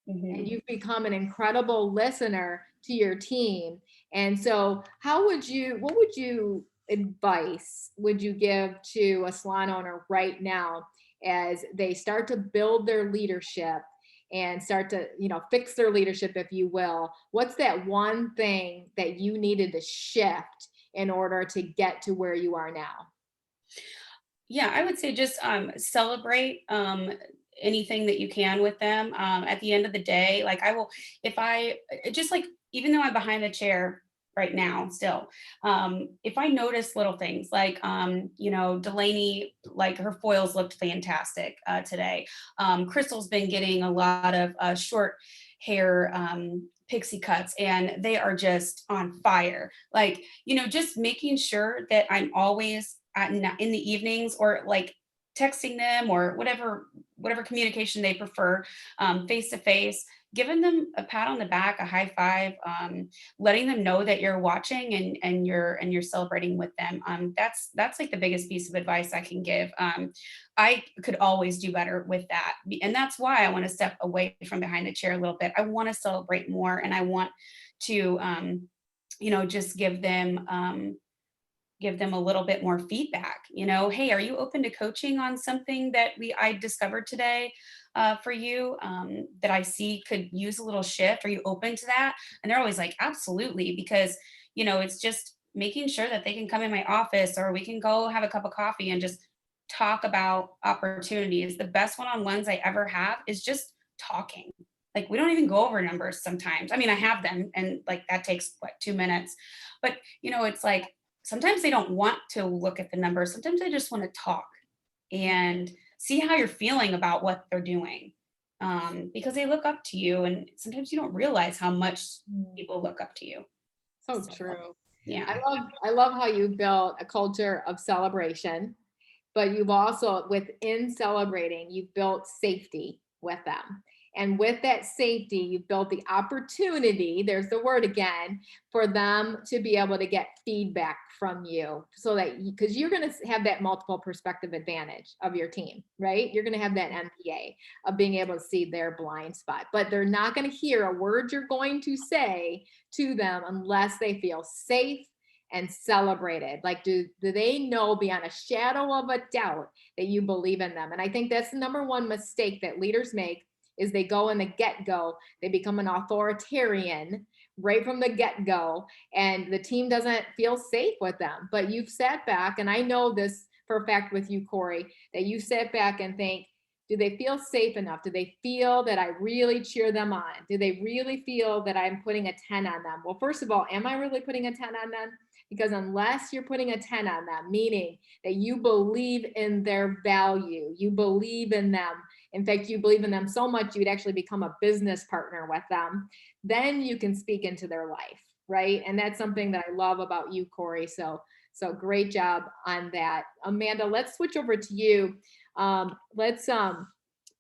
Speaker 1: Mm-hmm. And you've become an incredible listener to your team. And so what would you advice would you give to a salon owner right now as they start to build their leadership and start to, fix their leadership, if you will? What's that one thing that you needed to shift in order to get to where you are now?
Speaker 3: Yeah, I would say just celebrate anything that you can with them. At the end of the day, like I will, if I just like, even though I'm behind the chair right now, still, if I notice little things like, Delaney, like her foils looked fantastic today. Crystal's been getting a lot of short hair pixie cuts and they are just on fire. Like, just making sure that I'm always in the evenings or like texting them or whatever communication they prefer, face to face, giving them a pat on the back, a high five, letting them know that you're watching and you're celebrating with them. That's like the biggest piece of advice I can give. I could always do better with that, and that's why I want to step away from behind the chair a little bit. I want to celebrate more, and I want to just give them a little bit more feedback. Hey, are you open to coaching on something that I discovered today for you, that I see could use a little shift? Are you open to that? And they're always like, absolutely, because it's just making sure that they can come in my office or we can go have a cup of coffee and just talk about opportunities. The best one-on-ones I ever have is just talking. Like, we don't even go over numbers sometimes. I mean, I have them and like that takes 2 minutes, but it's like, sometimes they don't want to look at the numbers. Sometimes they just want to talk and see how you're feeling about what they're doing, because they look up to you. And sometimes you don't realize how much people look up to you.
Speaker 1: So true.
Speaker 3: Yeah.
Speaker 1: I love how you built a culture of celebration, but you've also, within celebrating, you've built safety with them. And with that safety, you've built the opportunity, there's the word again, for them to be able to get feedback from you, so that, because you're going to have that multiple perspective advantage of your team, right? You're going to have that MPA of being able to see their blind spot, but they're not going to hear a word you're going to say to them unless they feel safe and celebrated. Like, do they know beyond a shadow of a doubt that you believe in them? And I think that's the number one mistake that leaders make, is they go in the get-go, they become an authoritarian right from the get-go, and the team doesn't feel safe with them. But you've sat back, and I know this for a fact with you, Kori, that you sit back and think, do they feel safe enough? Do they feel that I really cheer them on? Do they really feel that I'm putting a 10 on them? Well, first of all, am I really putting a 10 on them? Because unless you're putting a 10 on them, meaning that you believe in their value, you believe in them, in fact, you believe in them so much you'd actually become a business partner with them, then you can speak into their life, right? And that's something that I love about you, Kori. So great job on that. Amanda, let's switch over to you. Let's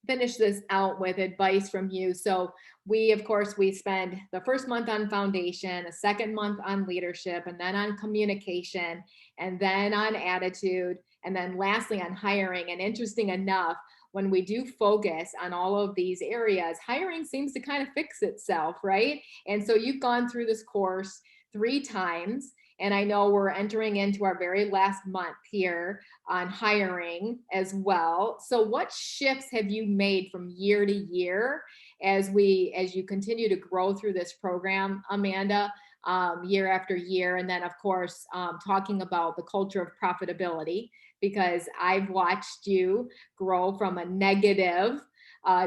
Speaker 1: finish this out with advice from you. So of course, we spend the first month on foundation, a second month on leadership, and then on communication, and then on attitude, and then lastly on hiring. And interesting enough, when we do focus on all of these areas, hiring seems to kind of fix itself, right? And so you've gone through this course 3 times, and I know we're entering into our very last month here on hiring as well. So what shifts have you made from year to year as you continue to grow through this program, Amanda, year after year? And then of course, talking about the culture of profitability, because I've watched you grow from a negative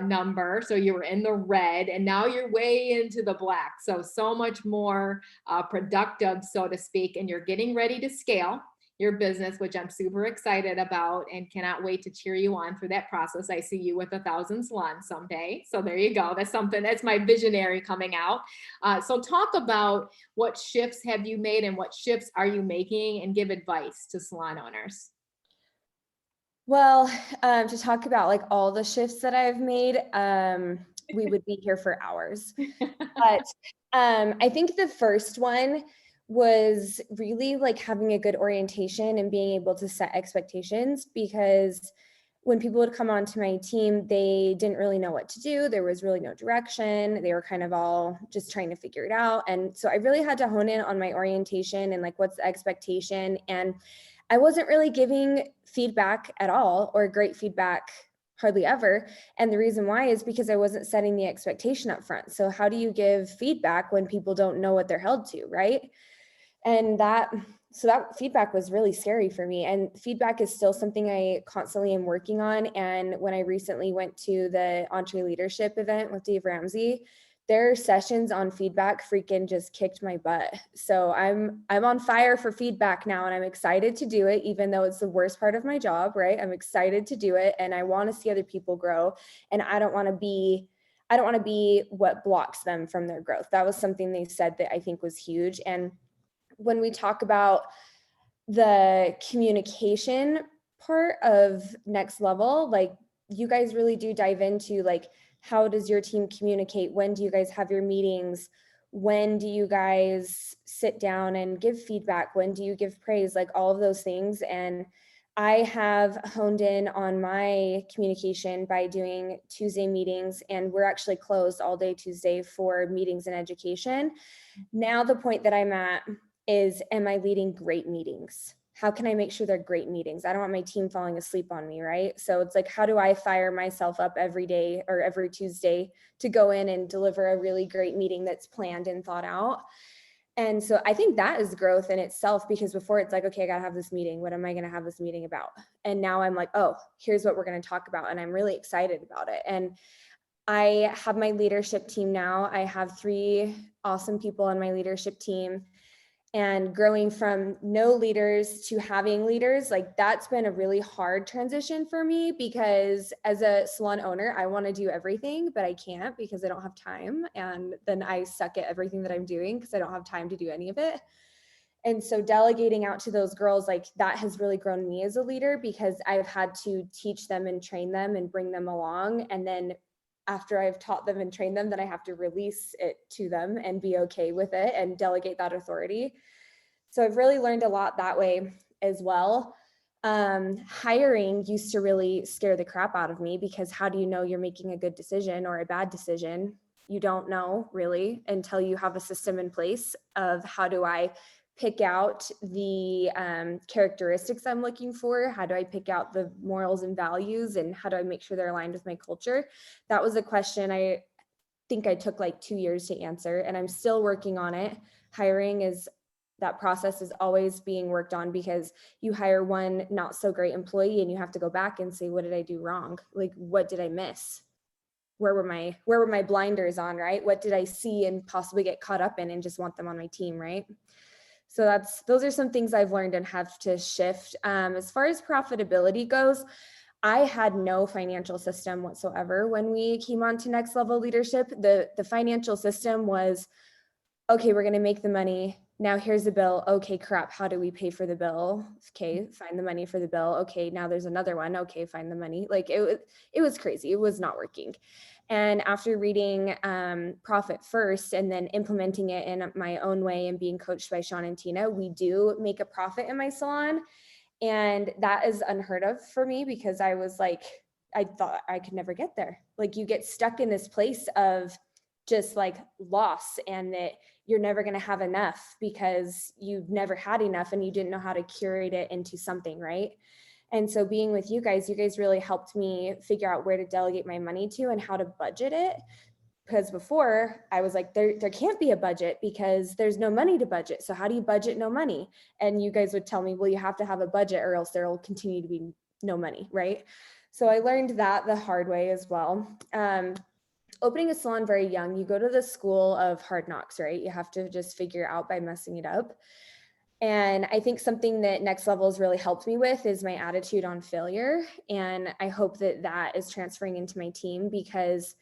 Speaker 1: number. So you were in the red and now you're way into the black. So much more productive, so to speak, and you're getting ready to scale your business, which I'm super excited about and cannot wait to cheer you on for that process. I see you with 1,000 salons someday. So there you go. That's my visionary coming out. So talk about what shifts have you made and what shifts are you making, and give advice to salon owners.
Speaker 2: Well, to talk about like all the shifts that I've made, we would be here for hours. But I think the first one was really like having a good orientation and being able to set expectations, because when people would come onto my team, they didn't really know what to do. There was really no direction. They were kind of all just trying to figure it out. And so I really had to hone in on my orientation and like, what's the expectation? And I wasn't really giving feedback at all, or great feedback hardly ever. And the reason why is because I wasn't setting the expectation up front. So how do you give feedback when people don't know what they're held to, right? And that feedback was really scary for me. And feedback is still something I constantly am working on. And when I recently went to the EntreLeadership event with Dave Ramsey, their sessions on feedback freaking just kicked my butt. So I'm on fire for feedback now, and I'm excited to do it, even though it's the worst part of my job, right? I'm excited to do it, and I want to see other people grow, and I don't want to be what blocks them from their growth. That was something they said that I think was huge. And when we talk about the communication part of Next Level, like, you guys really do dive into like, how does your team communicate? When do you guys have your meetings? When do you guys sit down and give feedback? When do you give praise? Like, all of those things. And I have honed in on my communication by doing Tuesday meetings, and we're actually closed all day Tuesday for meetings and education. Now the point that I'm at is, am I leading great meetings? How can I make sure they're great meetings? I don't want my team falling asleep on me, right? So it's like, how do I fire myself up every day or every Tuesday to go in and deliver a really great meeting that's planned and thought out? And so I think that is growth in itself, because before it's like, okay, I gotta have this meeting. What am I gonna have this meeting about? And now I'm like, oh, here's what we're gonna talk about. And I'm really excited about it. And I have my leadership team now. I have 3 awesome people on my leadership team. And growing from no leaders to having leaders, like, that's been a really hard transition for me, because as a salon owner, I want to do everything, but I can't because I don't have time. And then I suck at everything that I'm doing because I don't have time to do any of it. And so delegating out to those girls, like, that has really grown me as a leader, because I've had to teach them and train them and bring them along. And then after I've taught them and trained them, then I have to release it to them and be okay with it and delegate that authority. So I've really learned a lot that way as well. Hiring used to really scare the crap out of me, because how do you know you're making a good decision or a bad decision? You don't know really until you have a system in place of, how do I pick out the characteristics I'm looking for? How do I pick out the morals and values? And how do I make sure they're aligned with my culture? That was a question I think I took like 2 years to answer, and I'm still working on it. That process is always being worked on, because you hire one not so great employee and you have to go back and say, what did I do wrong? Like, what did I miss? Where were my blinders on, right? What did I see and possibly get caught up in and just want them on my team, right? So those are some things I've learned and have to shift. As far as profitability goes, I had no financial system whatsoever when we came on to Next Level Leadership. The financial system was, okay, we're going to make the money. Now here's the bill. Okay, crap. How do we pay for the bill? Okay, find the money for the bill. Okay, now there's another one. Okay, find the money. Like, it was crazy. It was not working. And after reading Profit First and then implementing it in my own way and being coached by Sean and Tina, we do make a profit in my salon. And that is unheard of for me, because I was like, I thought I could never get there. Like, you get stuck in this place of just like loss, and that you're never going to have enough because you've never had enough and you didn't know how to curate it into something, right? And so being with you guys really helped me figure out where to delegate my money to and how to budget it. Because before I was like, there can't be a budget because there's no money to budget. So how do you budget no money? And you guys would tell me, well, you have to have a budget or else there will continue to be no money, right? So I learned that the hard way as well. Opening a salon very young, you go to the school of hard knocks, right? You have to just figure out by messing it up. And I think something that Next Level has really helped me with is my attitude on failure. And I hope that that is transferring into my team, because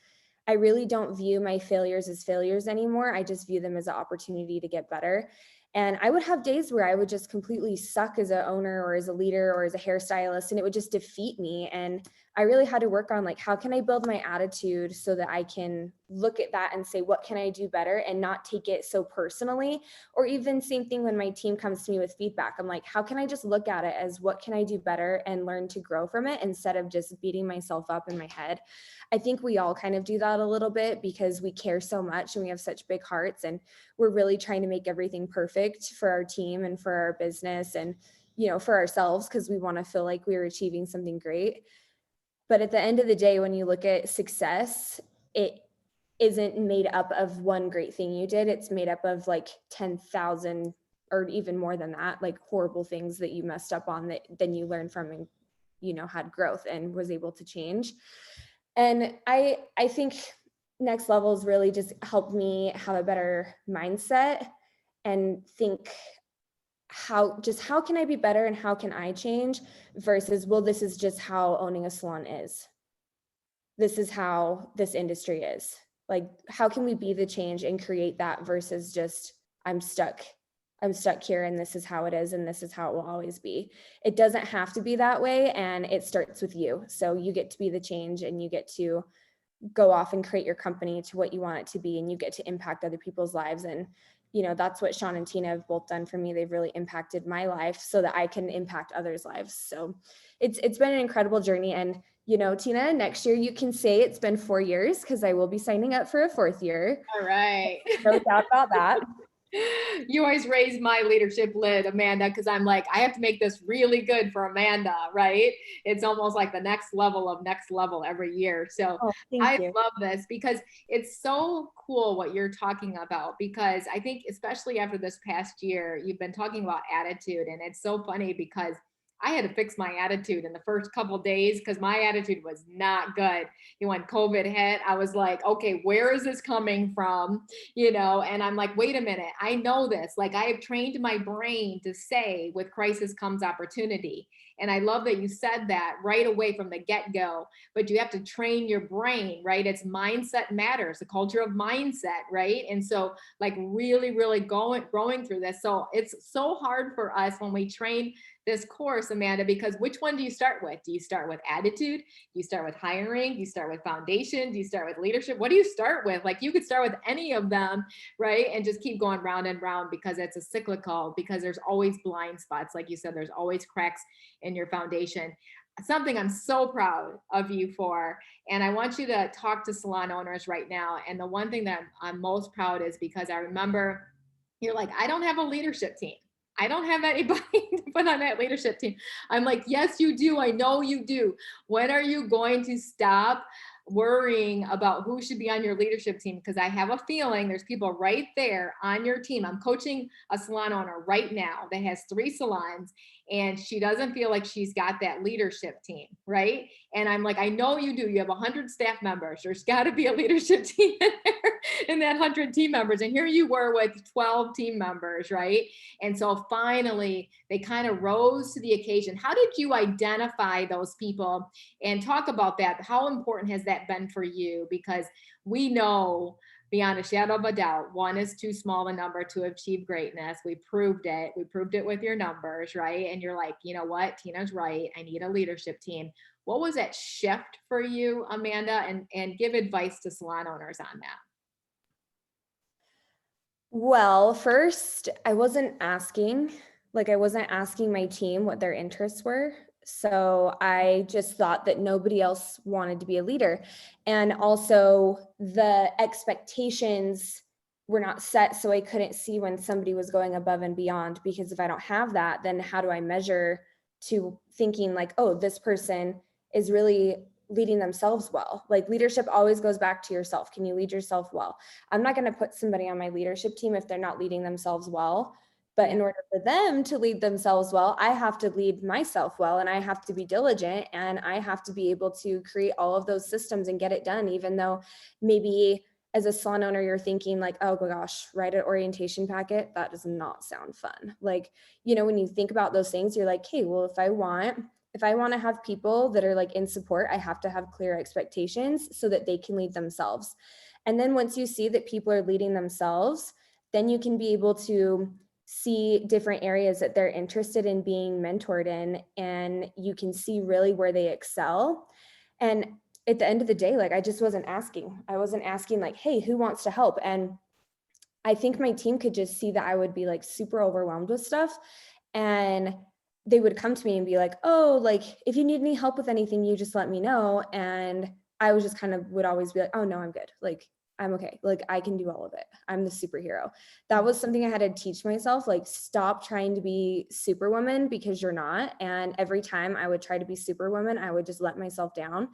Speaker 2: I really don't view my failures as failures anymore. I just view them as an opportunity to get better. And I would have days where I would just completely suck as an owner or as a leader or as a hairstylist, and it would just defeat me. And I really had to work on like, how can I build my attitude so that I can look at that and say, what can I do better, and not take it so personally? Or even same thing when my team comes to me with feedback, I'm like, how can I just look at it as what can I do better and learn to grow from it, instead of just beating myself up in my head. I think we all kind of do that a little bit because we care so much and we have such big hearts, and we're really trying to make everything perfect for our team and for our business, and for ourselves, because we want to feel like we're achieving something great. But at the end of the day, when you look at success, it isn't made up of one great thing you did. It's made up of like 10,000 or even more than that, like horrible things that you messed up on that then you learned from and, had growth and was able to change. And I think Next Levels really just helped me have a better mindset and think how can I be better and how can I change, versus, well, this is just how owning a salon is. This is how this industry is. Like, how can we be the change and create that, versus just, I'm stuck here and this is how it is and this is how it will always be. It doesn't have to be that way, and it starts with you. So you get to be the change, and you get to go off and create your company to what you want it to be, and you get to impact other people's lives. And that's what Sean and Tina have both done for me. They've really impacted my life so that I can impact others' lives. So it's been an incredible journey. And Tina, next year you can say it's been 4 years, because I will be signing up for a 4th year.
Speaker 1: All right.
Speaker 2: No doubt about that.
Speaker 1: You always raise my leadership lid, Amanda, because I'm like, I have to make this really good for Amanda, right? It's almost like the next level of next level every year. So I love this, because it's so cool what you're talking about, because I think especially after this past year, you've been talking about attitude, and it's so funny because I had to fix my attitude in the first couple of days, because my attitude was not good. When COVID hit, I was like, okay, where is this coming from? And I'm like, wait a minute, I know this. Like, I have trained my brain to say, with crisis comes opportunity. And I love that you said that right away from the get-go, but you have to train your brain, right? It's mindset matters, the culture of mindset, right? And so like really, really growing through this. So it's so hard for us when we train this course, Amanda, because which one do you start with? Do you start with attitude? Do you start with hiring? Do you start with foundation? Do you start with leadership? What do you start with? Like, you could start with any of them, right? And just keep going round and round, because it's a cyclical, because there's always blind spots. Like you said, there's always cracks in your foundation. Something I'm so proud of you for. And I want you to talk to salon owners right now. And the one thing that I'm most proud is because I remember you're like, I don't have a leadership team. I don't have anybody to put on that leadership team. I'm like, yes, you do. I know you do. When are you going to stop worrying about who should be on your leadership team? Because I have a feeling there's people right there on your team. I'm coaching a salon owner right now that has 3 salons, and she doesn't feel like she's got that leadership team, right? And I'm like, I know you do. You have 100 staff members. There's got to be a leadership team in there, in that 100 team members. And here you were with 12 team members, right? And so finally, they kind of rose to the occasion. How did you identify those people and talk about that? How important has that been for you? Because we know, beyond a shadow of a doubt, 1 is too small a number to achieve greatness. We proved it. We proved it with your numbers, right? And you're like, you know what? Tina's right. I need a leadership team. What was that shift for you, Amanda? And give advice to salon owners on that.
Speaker 2: Well, first, I wasn't asking my team what their interests were. So I just thought that nobody else wanted to be a leader. And also the expectations were not set, so I couldn't see when somebody was going above and beyond, because if I don't have that, then how do I measure to thinking like, oh, this person is really leading themselves well? Like, leadership always goes back to yourself. Can you lead yourself well? I'm not going to put somebody on my leadership team if they're not leading themselves well. But in order for them to lead themselves well, I have to lead myself well, and I have to be diligent, and I have to be able to create all of those systems and get it done, even though maybe as a salon owner, you're thinking like, oh my gosh, write an orientation packet. That does not sound fun. Like, when you think about those things, you're like, hey, well, if I want to have people that are like in support, I have to have clear expectations so that they can lead themselves. And then once you see that people are leading themselves, then you can be able to see different areas that they're interested in being mentored in, and you can see really where they excel. And at the end of the day, like I just wasn't asking. I wasn't asking like, hey, who wants to help? And I think my team could just see that I would be like super overwhelmed with stuff. And they would come to me and be like, oh, like if you need any help with anything, you just let me know. And I was just kind of would always be like, oh no, I'm good. Like I'm okay. Like I can do all of it. I'm the superhero. That was something I had to teach myself, like stop trying to be superwoman because you're not. And every time I would try to be superwoman, I would just let myself down.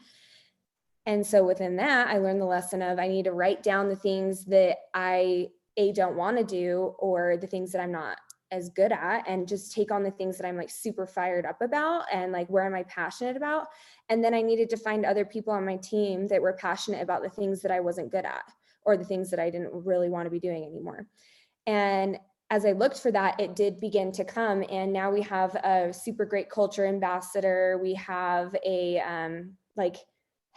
Speaker 2: And so within that, I learned the lesson of I need to write down the things that I don't want to do, or the things that I'm not as good at, and just take on the things that I'm like super fired up about and like where am I passionate about. And then I needed to find other people on my team that were passionate about the things that I wasn't good at, or the things that I didn't really want to be doing anymore. And as I looked for that, it did begin to come. And now we have a super great culture ambassador. We have a like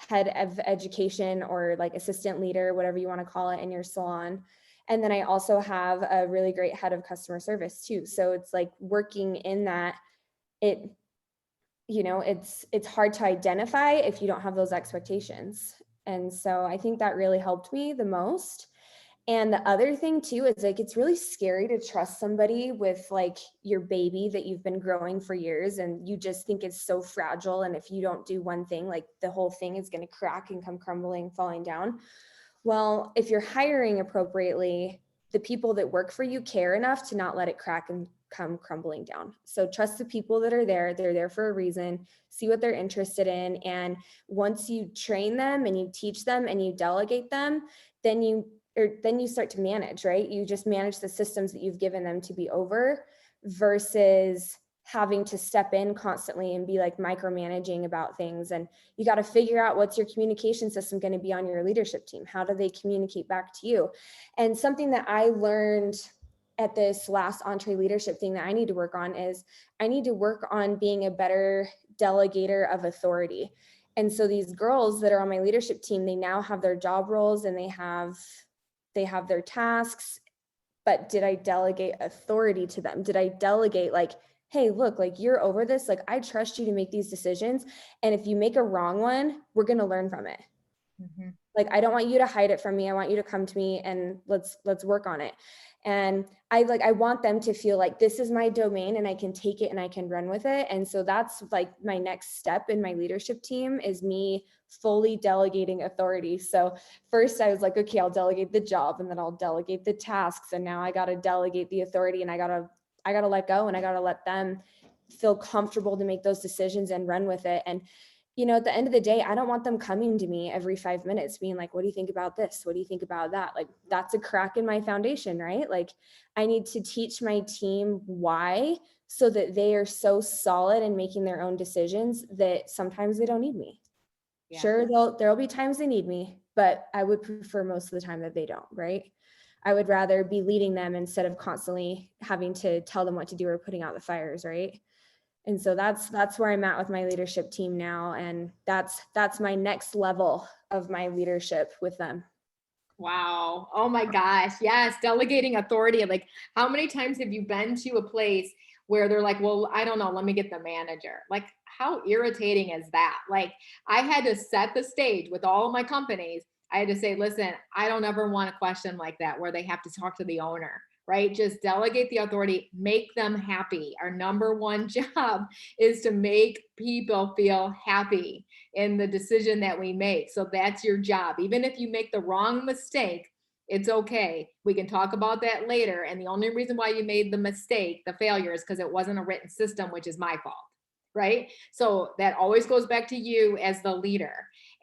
Speaker 2: head of education, or like assistant leader, whatever you want to call it, in your salon. And then I also have a really great head of customer service too. So it's like working in that, it, you know, it's hard to identify if you don't have those expectations. And so I think that really helped me the most. And the other thing too is like it's really scary to trust somebody with like your baby that you've been growing for years, and you just think it's so fragile, and if you don't do one thing, like the whole thing is going to crack and come crumbling, falling down. Well, if you're hiring appropriately, the people that work for you care enough to not let it crack and come crumbling down. So trust the people that are there. They're there for a reason. See what they're interested in. And once you train them and you teach them and you delegate them, then you start to manage, right? You just manage the systems that you've given them to be over, versus having to step in constantly and be like micromanaging about things. And you got to figure out what's your communication system going to be on your leadership team. How do they communicate back to you? And something that I learned at this last Entree leadership thing that I need to work on is I need to work on being a better delegator of authority. And so these girls that are on my leadership team, they now have their job roles and they have their tasks, but did I delegate authority to them? Did I delegate like, hey, look, like you're over this, like I trust you to make these decisions. And if you make a wrong one, we're going to learn from it. Mm-hmm. Like, I don't want you to hide it from me. I want you to come to me and let's work on it. And I want them to feel like this is my domain and I can take it and I can run with it. And so that's like my next step in my leadership team is me fully delegating authority. So first I was like, okay, I'll delegate the job and then I'll delegate the tasks. And now I got to delegate the authority, and I got to let go, and I got to let them feel comfortable to make those decisions and run with it. And you know, at the end of the day, I don't want them coming to me every 5 minutes being like, what do you think about this? What do you think about that? Like, that's a crack in my foundation, right? Like, I need to teach my team why, so that they are so solid in making their own decisions that sometimes they don't need me. Yeah. Sure, there'll be times they need me, but I would prefer most of the time that they don't, right? I would rather be leading them instead of constantly having to tell them what to do or putting out the fires, right? And so that's where I'm at with my leadership team now. And that's my next level of my leadership with them.
Speaker 1: Wow. Oh my gosh. Yes. Delegating authority. Like, how many times have you been to a place where they're like, well, I don't know, let me get the manager? Like, how irritating is that? Like, I had to set the stage with all of my companies. I had to say, listen, I don't ever want a question like that where they have to talk to the owner. Right? Just delegate the authority, make them happy. Our number one job is to make people feel happy in the decision that we make. So that's your job. Even if you make the wrong mistake, it's okay. We can talk about that later. And the only reason why you made the mistake, the failure, is because it wasn't a written system, which is my fault. Right? So that always goes back to you as the leader.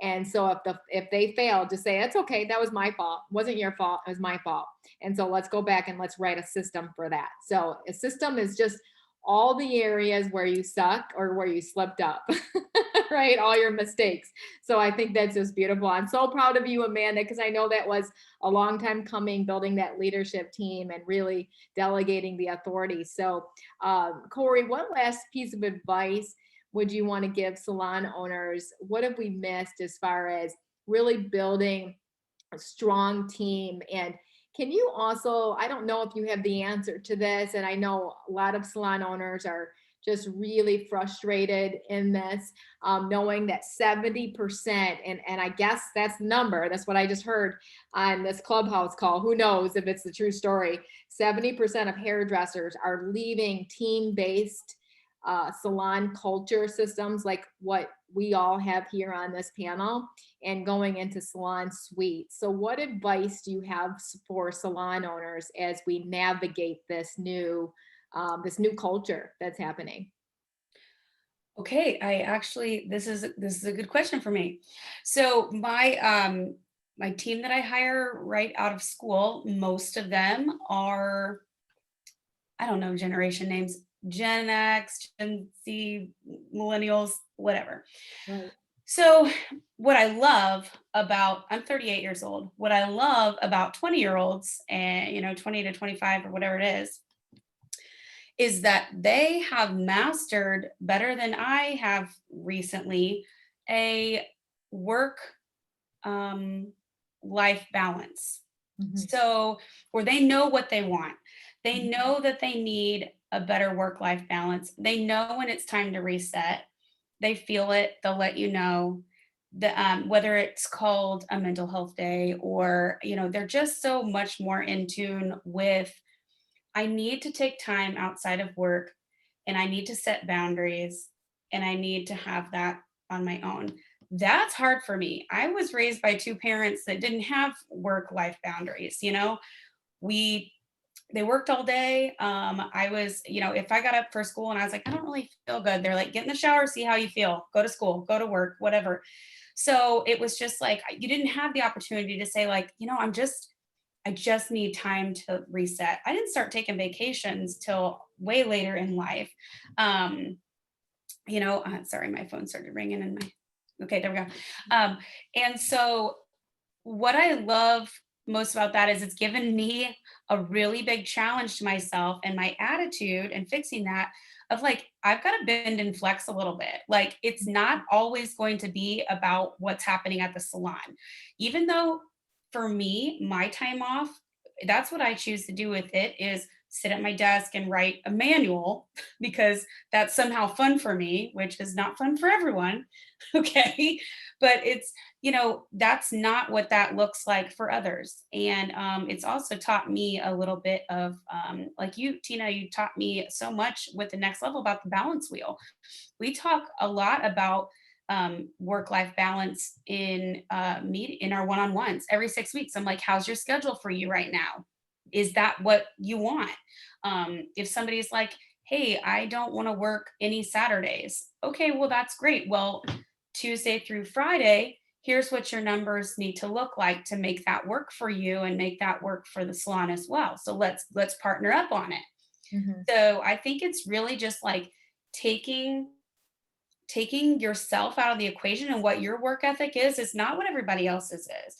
Speaker 1: And so if they fail, just say, it's okay, that was my fault. It wasn't your fault, it was my fault. And so let's go back and let's write a system for that. So a system is just all the areas where you suck or where you slipped up, right? All your mistakes. So I think that's just beautiful. I'm so proud of you, Amanda, because I know that was a long time coming, building that leadership team and really delegating the authority. So Kori, what last piece of advice would you want to give salon owners? What have we missed as far as really building a strong team? And can you also, I don't know if you have the answer to this, and I know a lot of salon owners are just really frustrated in this, knowing that 70%, and I guess that's the number, that's what I just heard on this Clubhouse call. Who knows if it's the true story? 70% of hairdressers are leaving team-based salon culture systems like what we all have here on this panel and going into salon suites. So what advice do you have for salon owners as we navigate this new culture that's happening?
Speaker 3: Okay, this is a good question for me. So my team that I hire right out of school, most of them are, I don't know generation names, Gen X, Gen Z, millennials, whatever.
Speaker 1: Right.
Speaker 3: So what I love about, I'm 38 years old. What I love about 20-year-olds and 20 to 25 or whatever it is that they have mastered better than I have recently a work life balance. So, or they know what they want. They know that they need a better work-life balance. They know when it's time to reset. They feel it. They'll let you know. Whether it's called a mental health day or, they're just so much more in tune with, I need to take time outside of work and I need to set boundaries and I need to have that on my own. That's hard for me. I was raised by two parents that didn't have work-life boundaries. They worked all day. I was, if I got up for school and I was like, I don't really feel good, they're like, get in the shower, see how you feel, go to school, go to work, whatever. So it was just like, you didn't have the opportunity to say like, I just need time to reset. I didn't start taking vacations till way later in life. Sorry, my phone started ringing and okay, there we go. And so what I love most about that is it's given me a really big challenge to myself and my attitude and fixing that of like, I've got to bend and flex a little bit. Like, it's not always going to be about what's happening at the salon. Even though for me, my time off, that's what I choose to do with it is sit at my desk and write a manual because that's somehow fun for me, which is not fun for everyone. Okay. But it's, that's not what that looks like for others. And it's also taught me a little bit of, like you, Tina, you taught me so much with the next level about the balance wheel. We talk a lot about work-life balance in our one-on-ones every 6 weeks. I'm like, how's your schedule for you right now? Is that what you want? If somebody's like, hey, I don't want to work any Saturdays. Okay, well, that's great. Well, Tuesday through Friday, here's what your numbers need to look like to make that work for you and make that work for the salon as well. So let's partner up on it. So I think it's really just like taking yourself out of the equation, and what your work ethic is not what everybody else's is.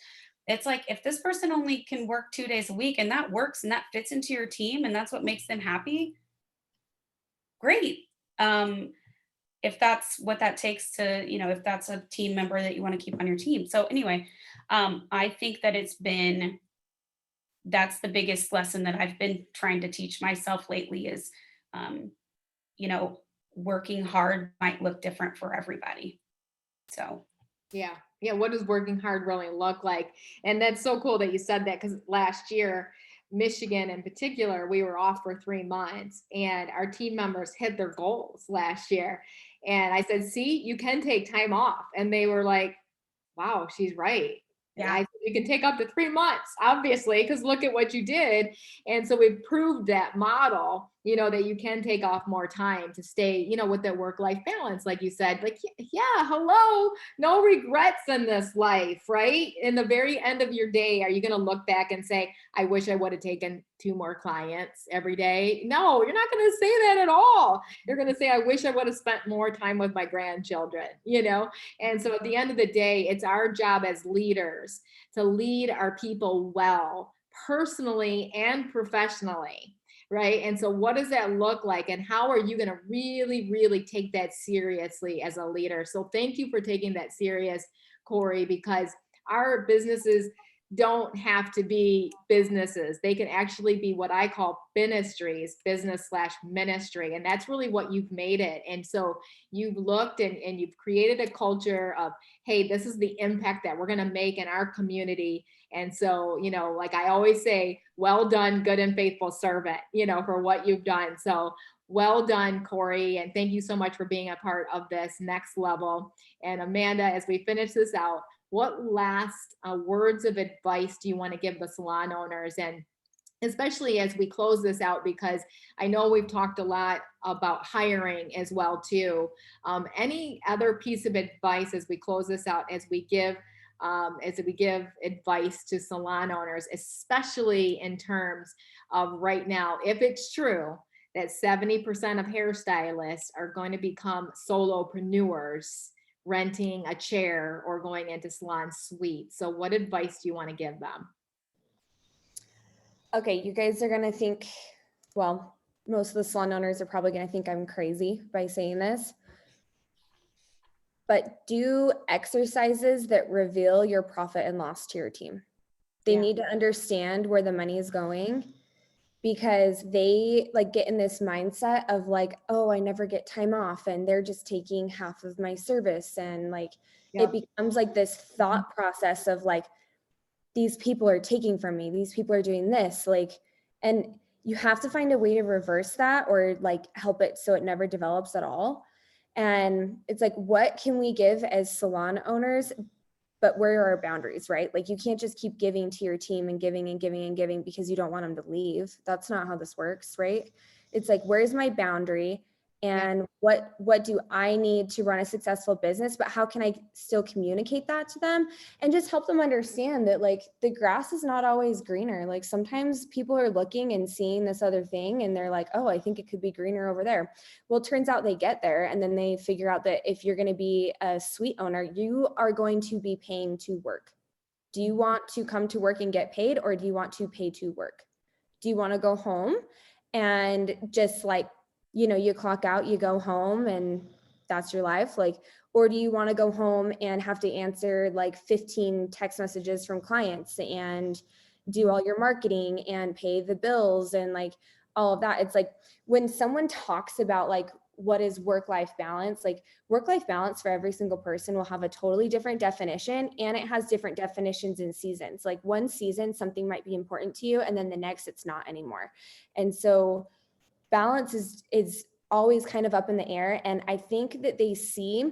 Speaker 3: It's like, if this person only can work 2 days a week and that works and that fits into your team and that's what makes them happy, great. If that's what that takes to, if that's a team member that you want to keep on your team. So anyway, I think that that's the biggest lesson that I've been trying to teach myself lately is, working hard might look different for everybody. So.
Speaker 1: Yeah. What does working hard really look like? And that's so cool that you said that, because last year, Michigan in particular, we were off for 3 months and our team members hit their goals last year. And I said, see, you can take time off. And they were like, wow, she's right.
Speaker 3: Yeah.
Speaker 1: You can take up to 3 months, obviously, because look at what you did. And so we've proved that model, that you can take off more time to stay, with that work-life balance. Like you said, like, yeah, hello, no regrets in this life, right? In the very end of your day, are you going to look back and say, I wish I would have taken 2 more clients every day? No, you're not going to say that at all. You're going to say, I wish I would have spent more time with my grandchildren, And so at the end of the day, it's our job as leaders to lead our people well, personally and professionally, right? And so what does that look like? And how are you going to really, really take that seriously as a leader? So thank you for taking that serious, Kori, because our businesses, don't have to be businesses. They can actually be what I call ministries, business/ministry. And that's really what you've made it. And so you've looked and you've created a culture of, hey, this is the impact that we're going to make in our community. And so, you know, like I always say, well done, good and faithful servant, you know, for what you've done. So well done, Kori. And thank you so much for being a part of this next level. And Amanda, as we finish this out, what last words of advice do you want to give the salon owners? And especially as we close this out, because I know we've talked a lot about hiring as well too. Any other piece of advice as we close this out, as we give advice to salon owners, especially in terms of right now, if it's true that 70% of hairstylists are going to become solopreneurs, renting a chair or going into salon suite. So what advice do you want to give them?
Speaker 2: Okay, you guys are going to think, well, most of the salon owners are probably going to think I'm crazy by saying this, but do exercises that reveal your profit and loss to your team. They need to understand where the money is going, because they like get in this mindset of like, oh, I never get time off and they're just taking half of my service. And like, it becomes like this thought process of like, these people are taking from me, these people are doing this, like, and you have to find a way to reverse that or like help it so it never develops at all. And it's like, what can we give as salon owners? But where are our boundaries, right? Like you can't just keep giving to your team and giving and giving and giving because you don't want them to leave. That's not how this works, right? It's like, where's my boundary? And what do I need to run a successful business? But how can I still communicate that to them and just help them understand that like the grass is not always greener. Like sometimes people are looking and seeing this other thing and they're like, oh, I think it could be greener over there. Well, it turns out they get there and then they figure out that if you're going to be a suite owner, you are going to be paying to work. Do you want to come to work and get paid, or do you want to pay to work? Do you want to go home and just like, you know, you clock out, you go home and that's your life? Like, or do you want to go home and have to answer like 15 text messages from clients and do all your marketing and pay the bills and like all of that? It's like when someone talks about like what is work-life balance, like work-life balance for every single person will have a totally different definition, and it has different definitions in seasons. Like one season something might be important to you and then the next it's not anymore. And so balance is always kind of up in the air. And I think that they see,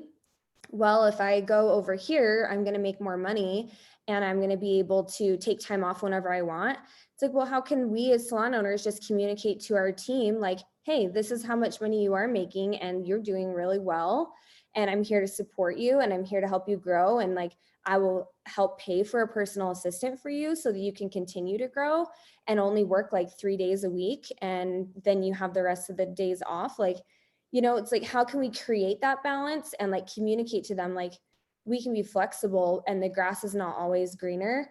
Speaker 2: well, if I go over here, I'm going to make more money and I'm going to be able to take time off whenever I want. It's like, well, how can we as salon owners just communicate to our team like, hey, this is how much money you are making and you're doing really well. And I'm here to support you and I'm here to help you grow. And like, I will help pay for a personal assistant for you so that you can continue to grow and only work like 3 days a week. And then you have the rest of the days off. Like, you know, it's like, how can we create that balance and like communicate to them, like, we can be flexible and the grass is not always greener,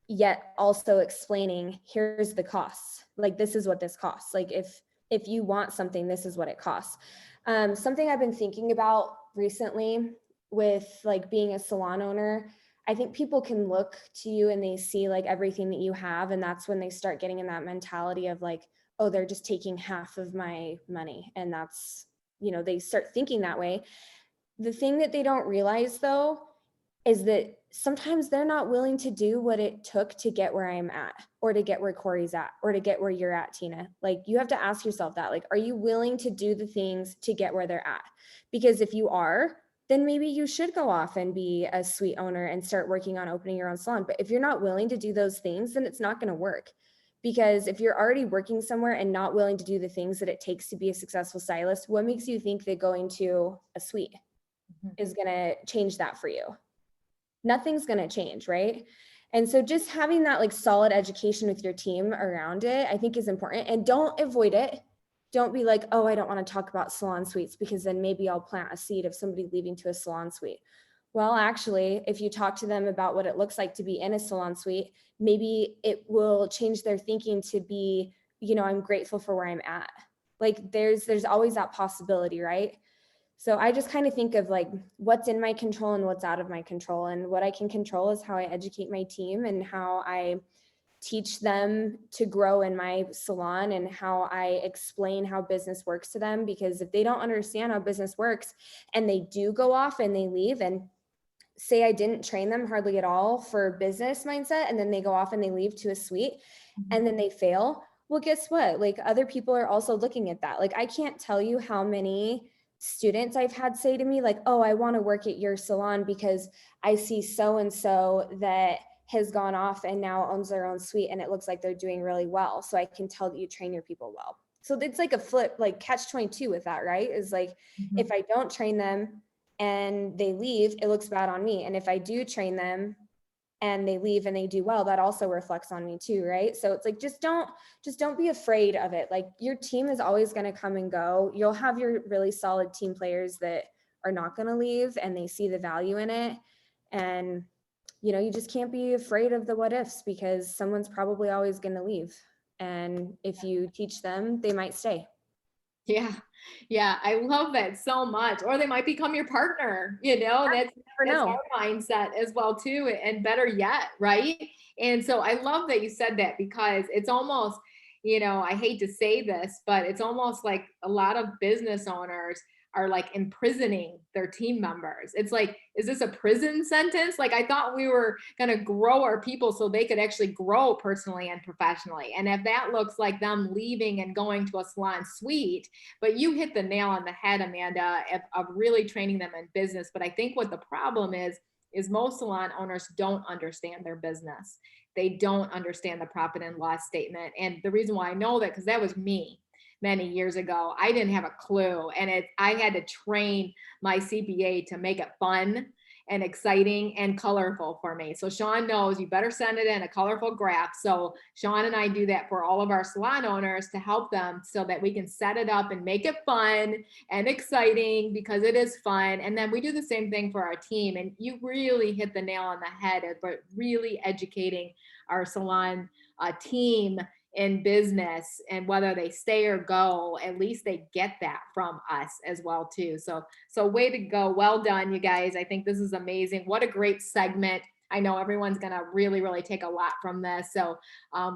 Speaker 2: yet also explaining, here's the costs. Like, this is what this costs. Like, if you want something, this is what it costs. Something I've been thinking about recently with like being a salon owner, I think people can look to you and they see like everything that you have. And that's when they start getting in that mentality of like, oh, they're just taking half of my money. And that's, you know, they start thinking that way. The thing that they don't realize though, is that sometimes they're not willing to do what it took to get where I'm at, or to get where Kori's at, or to get where you're at, Tina. Like, you have to ask yourself that, like, are you willing to do the things to get where they're at? Because if you are, then maybe you should go off and be a suite owner and start working on opening your own salon. But if you're not willing to do those things, then it's not going to work. Because if you're already working somewhere and not willing to do the things that it takes to be a successful stylist, what makes you think that going to a suite is going to change that for you? Nothing's going to change, right? And so just having that like solid education with your team around it, I think is important. And don't avoid it. Don't be like, oh, I don't want to talk about salon suites, because then maybe I'll plant a seed of somebody leaving to a salon suite. Well, actually, if you talk to them about what it looks like to be in a salon suite, maybe it will change their thinking to be, you know, I'm grateful for where I'm at. Like there's always that possibility, right? So I just kind of think of like what's in my control and what's out of my control. And what I can control is how I educate my team and how I teach them to grow in my salon and how I explain how business works to them. Because if they don't understand how business works and they do go off and they leave, and say I didn't train them hardly at all for business mindset, and then they go off and they leave to a suite and then they fail, well, guess what? Like other people are also looking at that. Like I can't tell you how many students I've had say to me like, oh, I want to work at your salon because I see so-and-so that has gone off and now owns their own suite and it looks like they're doing really well. So I can tell that you train your people well. So it's like a flip, like catch 22 with that, right? Is like, if I don't train them and they leave, it looks bad on me. And if I do train them and they leave and they do well, that also reflects on me too, right? So it's like, just don't be afraid of it. Like your team is always going to come and go. You'll have your really solid team players that are not going to leave and they see the value in it. And you just can't be afraid of the what ifs because someone's probably always going to leave. And if you teach them, they might stay.
Speaker 1: Yeah. Yeah. I love that so much. Or they might become your partner, that's our mindset as well too. And better yet, right? And so I love that you said that because it's almost, I hate to say this, but it's almost like a lot of business owners are like imprisoning their team members. It's like, is this a prison sentence? Like I thought we were going to grow our people so they could actually grow personally and professionally. And if that looks like them leaving and going to a salon suite, but you hit the nail on the head, Amanda, of really training them in business. But I think what the problem is most salon owners don't understand their business. They don't understand the profit and loss statement. And the reason why I know that, because that was me many years ago. I didn't have a clue. And I had to train my CPA to make it fun and exciting and colorful for me. So Sean knows you better send it in a colorful graph. So Sean and I do that for all of our salon owners to help them so that we can set it up and make it fun and exciting because it is fun. And then we do the same thing for our team. And you really hit the nail on the head, but really educating our salon team in business, and whether they stay or go, at least they get that from us as well too. So way to go. Well done, you guys. I think this is amazing. What a great segment. I know everyone's going to really, really take a lot from this. So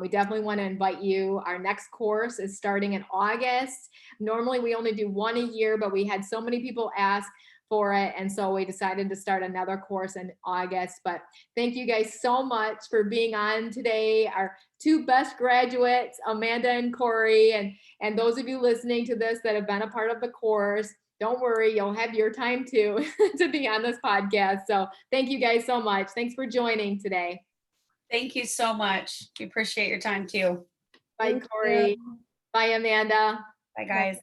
Speaker 1: we definitely want to invite you. Our next course is starting in August. Normally we only do one a year, but we had so many people ask for it. And so we decided to start another course in August. But thank you guys so much for being on today. Our two best graduates, Amanda and Kori, and those of you listening to this that have been a part of the course, don't worry, you'll have your time too to be on this podcast. So thank you guys so much. Thanks for joining today.
Speaker 3: Thank you so much. We appreciate your time too.
Speaker 1: Bye, Kori. Bye, Amanda.
Speaker 3: Bye, guys.